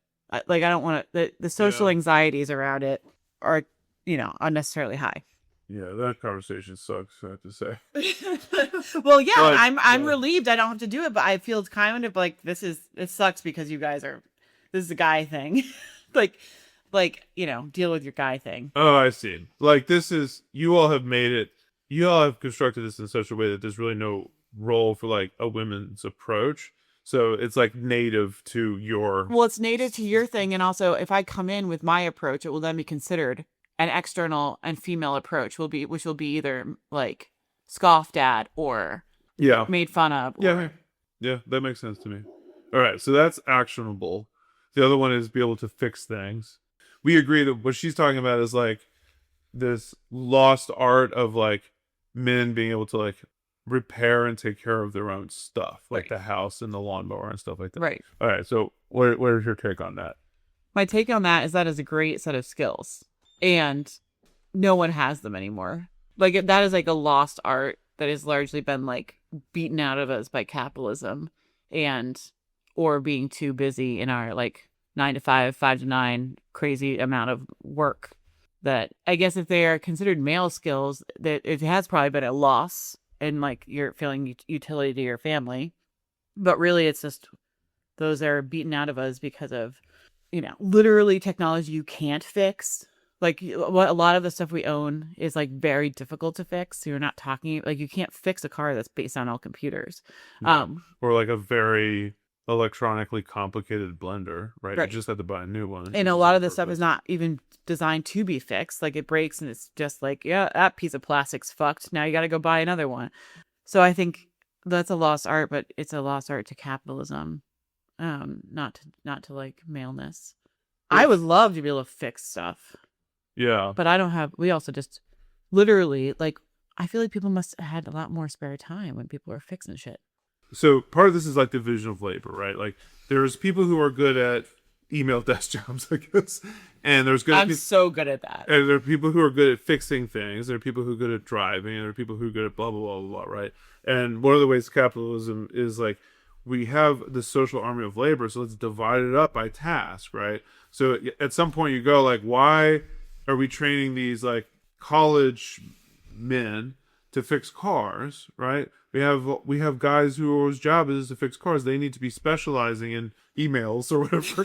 Like I don't want to, the social anxieties around it are, unnecessarily high. Yeah, that conversation sucks, I have to say. Well, yeah, but, I'm relieved I don't have to do it, but I feel kind of like it sucks because you guys this is a guy thing. like, deal with your guy thing. Oh, I see. Like you all have constructed this in such a way that there's really no role for like a women's approach. So it's like native to your... Well, it's native to your thing. And also if I come in with my approach, it will then be considered an external and female approach which will be either like scoffed at or made fun of. Yeah, that makes sense to me. All right, so that's actionable. The other one is be able to fix things. We agree that what she's talking about is like this lost art of like men being able to like repair and take care of their own stuff, like the house and the lawnmower and stuff like that. Right. All right, so where's your take on that? My take on that is that is a great set of skills, and no one has them anymore. Like that is like a lost art that has largely been like beaten out of us by capitalism or being too busy in our like 9 to 5, 5 to 9 crazy amount of work. That I guess if they are considered male skills, that it has probably been a loss and like you're feeling utility to your family, but really it's just those are beaten out of us because of literally technology you can't fix. Like what a lot of the stuff we own is like very difficult to fix. So you're not talking like you can't fix a car that's based on all computers. Or like a very electronically complicated blender, right? You just have to buy a new one. And a lot of this stuff is not even designed to be fixed. Like it breaks and it's just like, yeah, that piece of plastic's fucked. Now you got to go buy another one. So I think that's a lost art, but it's a lost art to capitalism. Not to like maleness. I would love to be able to fix stuff. Yeah. But we also just literally like, I feel like people must have had a lot more spare time when people were fixing shit. So part of this is like division of labor, right? Like there's people who are good at email desk jobs, I guess. And I'm so good at that. And there are people who are good at fixing things. There are people who are good at driving. And there are people who are good at blah, blah, blah, blah, blah, right? And one of the ways capitalism is like, we have the social army of labor, so let's divide it up by task, right? So at some point you go like, why are we training these like college men to fix cars, right? We have guys whose job is to fix cars. They need to be specializing in emails or whatever.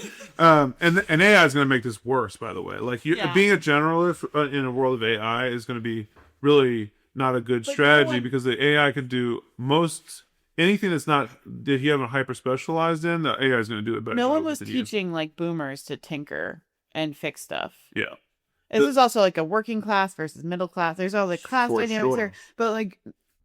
And AI is going to make this worse, by the way. Like being a generalist in a world of AI is going to be really not a good strategy, because the AI could do anything that you haven't hyper specialized in. The AI is going to do it better. No one was teaching like boomers to tinker and fix stuff. Yeah. This is also like a working class versus middle class. There's all the class dynamics there, but like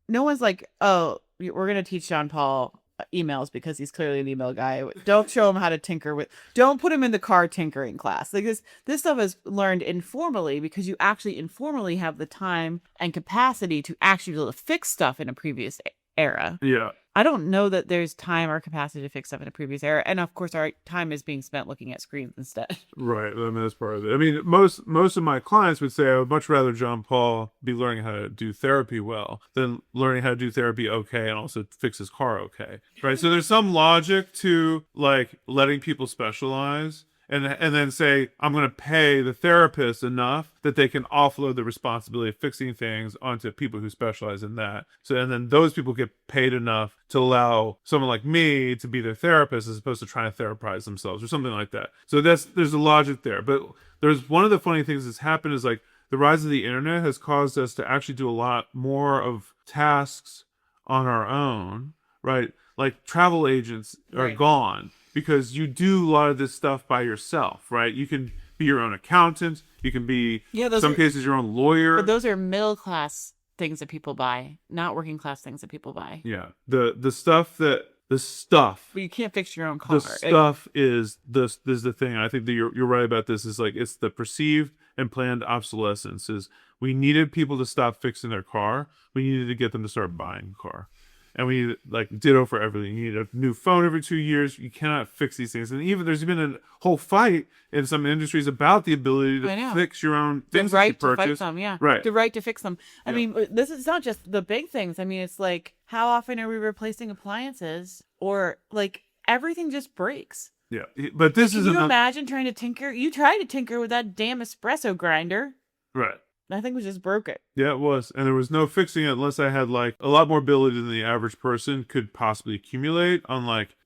no one's like, oh, we're gonna teach John Paul emails because he's clearly an email guy. Don't show him how to tinker don't put him in the car tinkering class. Like this stuff is learned informally, because you actually informally have the time and capacity to actually be able to fix stuff in a previous era. Yeah. I don't know that there's time or capacity to fix stuff in a previous era. And of course, our time is being spent looking at screens instead. Right. I mean, that's part of it. I mean, most of my clients would say I would much rather John Paul be learning how to do therapy well than learning how to do therapy okay and also fix his car okay. Right. So there's some logic to like letting people specialize. And then say, I'm going to pay the therapist enough that they can offload the responsibility of fixing things onto people who specialize in that. And then those people get paid enough to allow someone like me to be their therapist, as opposed to trying to therapize themselves or something like that. So there's a logic there. But there's one of the funny things that's happened is like the rise of the internet has caused us to actually do a lot more of tasks on our own, right? Like travel agents are gone, because you do a lot of this stuff by yourself, right? You can be your own accountant. You can be, in some cases, your own lawyer. But those are middle class things that people buy, not working class things that people buy. Yeah. The stuff. But you can't fix your own car. The stuff is the thing. I think that you're right about this. Is like it's the perceived and planned obsolescence. Is we needed people to stop fixing their car. We needed to get them to start buying a car. And we need, like, ditto for everything. You need a new phone every 2 years. You cannot fix these things. And even there's been a whole fight in some industries about the ability to fix your own things that you purchase. To fix them, yeah. Right. The right to fix them. I mean, this is not just the big things. I mean, it's like, how often are we replacing appliances? Or, like, everything just breaks. Yeah. But this is... Can you imagine trying to tinker? You tried to tinker with that damn espresso grinder. Right. I think we just broke it. Yeah, it was. And there was no fixing it unless I had, like, a lot more ability than the average person could possibly accumulate on, like,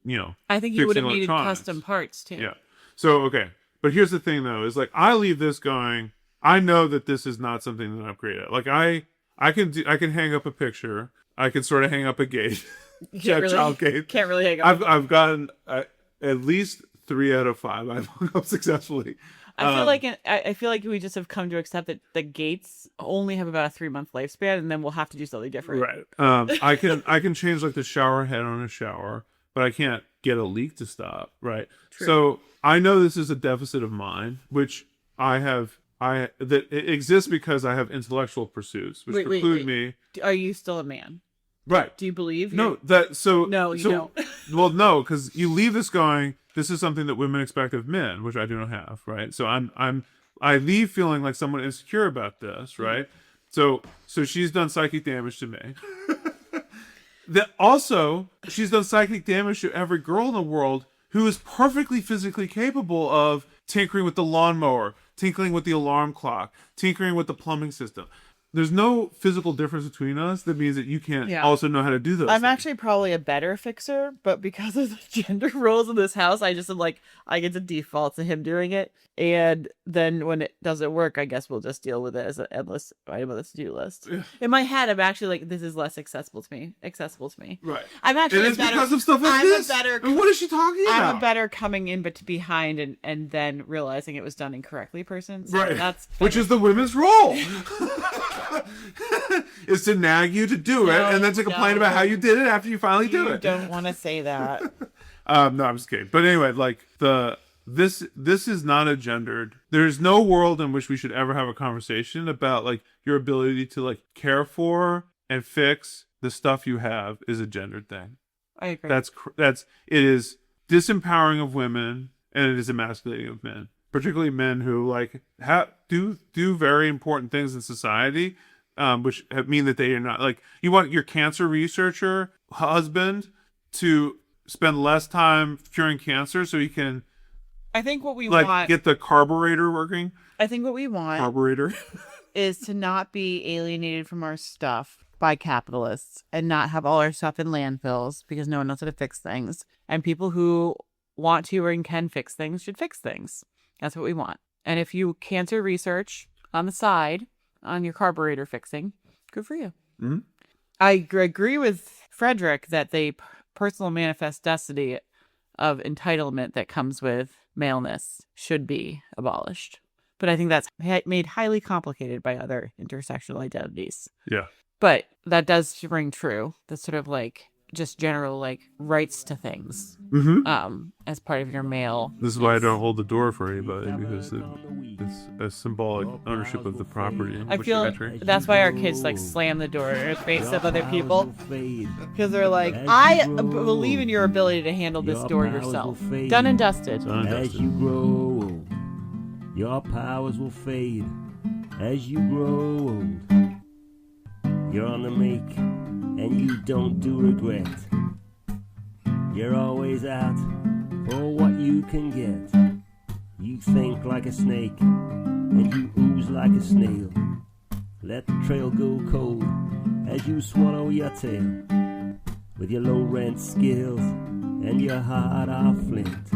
I think you would have needed custom parts, too. Yeah. So, okay. But here's the thing, though, is, like, I leave this going, I know that this is not something that I'm great at. Like, I can hang up a picture. I can sort of hang up a gate. Child gate. Can't really hang up. I've gotten at least 3 out of 5 I've hung up successfully. I feel like we just have come to accept that the gates only have about a 3-month lifespan, and then we'll have to do something different. Right. I can change like the shower head on a shower, but I can't get a leak to stop. Right. True. So I know this is a deficit of mine, which that it exists because I have intellectual pursuits, which preclude me. Are you still a man? Right. Do you believe? No. No, you don't. Well, no, because you leave this going. This is something that women expect of men, which I do not have, right? So I leave feeling like someone insecure about this, right? So she's done psychic damage to me. Also, she's done psychic damage to every girl in the world who is perfectly physically capable of tinkering with the lawnmower, tinkering with the alarm clock, tinkering with the plumbing system. There's no physical difference between us that means that you can't also know how to do those I'm things. actually probably a better fixer, but because of the gender roles in this house, I just am like, I get to default to him doing it. And then when it doesn't work, I guess we'll just deal with it as an endless item on the to-do list. In my head, I'm actually like, this is less accessible to me. Right. I'm actually it is because of stuff like this. And what is she talking about? I'm a better coming in but behind and then realizing it was done incorrectly person. So right. Which is the women's role. Is to nag you to do it and then to complain about how you did it after you finally do it. You don't want to say that. No, I'm just kidding. But anyway, like this is not a gendered. There's no world in which we should ever have a conversation about like your ability to like care for and fix the stuff you have is a gendered thing. I agree. It is disempowering of women and it is emasculating of men, particularly men who like do very important things in society, which mean that they are not like, you want your cancer researcher husband to spend less time curing cancer so he can I think what we like want. get the carburetor working. I think what we want Carburetor. is to not be alienated from our stuff by capitalists and not have all our stuff in landfills because no one knows how to fix things. And people who want to and can fix things should fix things. That's what we want. And if you cancer research on the side on your carburetor fixing, good for you. Mm-hmm. I agree with Frederick that the personal manifest destiny of entitlement that comes with maleness should be abolished. But I think that's made highly complicated by other intersectional identities. Yeah. But that does ring true. That's sort of like just general like rights to things as part of your male. This is why I don't hold the door for anybody, because it's a symbolic ownership of the property. I feel that's why our kids like slam the door in the face of other people, because they're like, I believe in your ability to handle this door yourself. Done and dusted. As you grow old, your powers will fade. As you grow old, you're on the make, and you don't do regret. You're always out for what you can get. You think like a snake, and you ooze like a snail. Let the trail go cold as you swallow your tail. With your low rent skills and your heart of flint,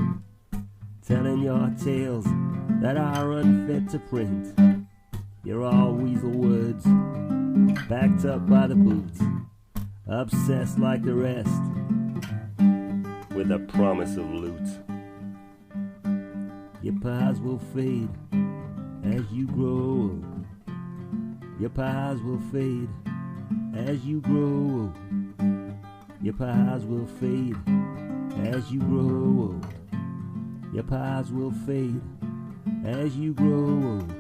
telling your tales that are unfit to print. You're all weasel words, backed up by the boots, obsessed like the rest, with a promise of loot. Your pies will fade as you grow old. Your pies will fade as you grow old. Your pies will fade as you grow old. Your pies will fade as you grow old.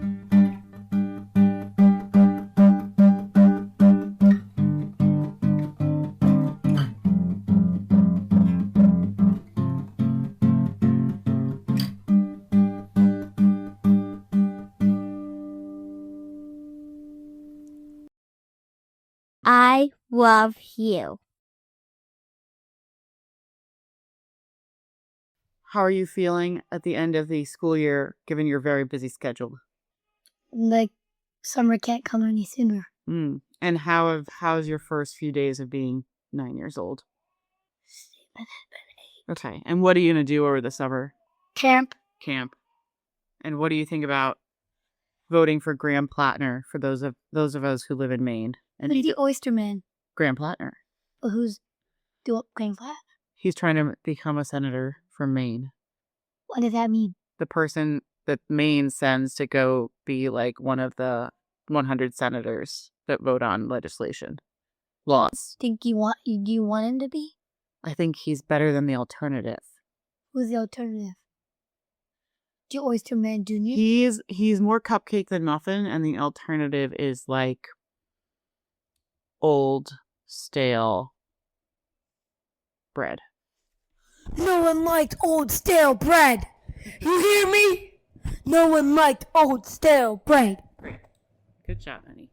I love you. How are you feeling at the end of the school year, given your very busy schedule? Like summer can't come any sooner. And how's your first few days of being 9 years old? Okay. And what are you going to do over the summer? Camp. And what do you think about voting for Graham Platner for those of us who live in Maine? And Who's the oyster man? Graham Platner. Well, who's Graham Platner? He's trying to become a senator from Maine. What does that mean? The person that Maine sends to go be like one of the 100 senators that vote on legislation. Laws. Do you want him to be? I think he's better than the alternative. Who's the alternative? The oyster man Jr.? He's more cupcake than muffin, and the alternative is like old, stale bread. No one liked old stale bread. You hear me? No one liked old stale bread. Great. Good job, honey.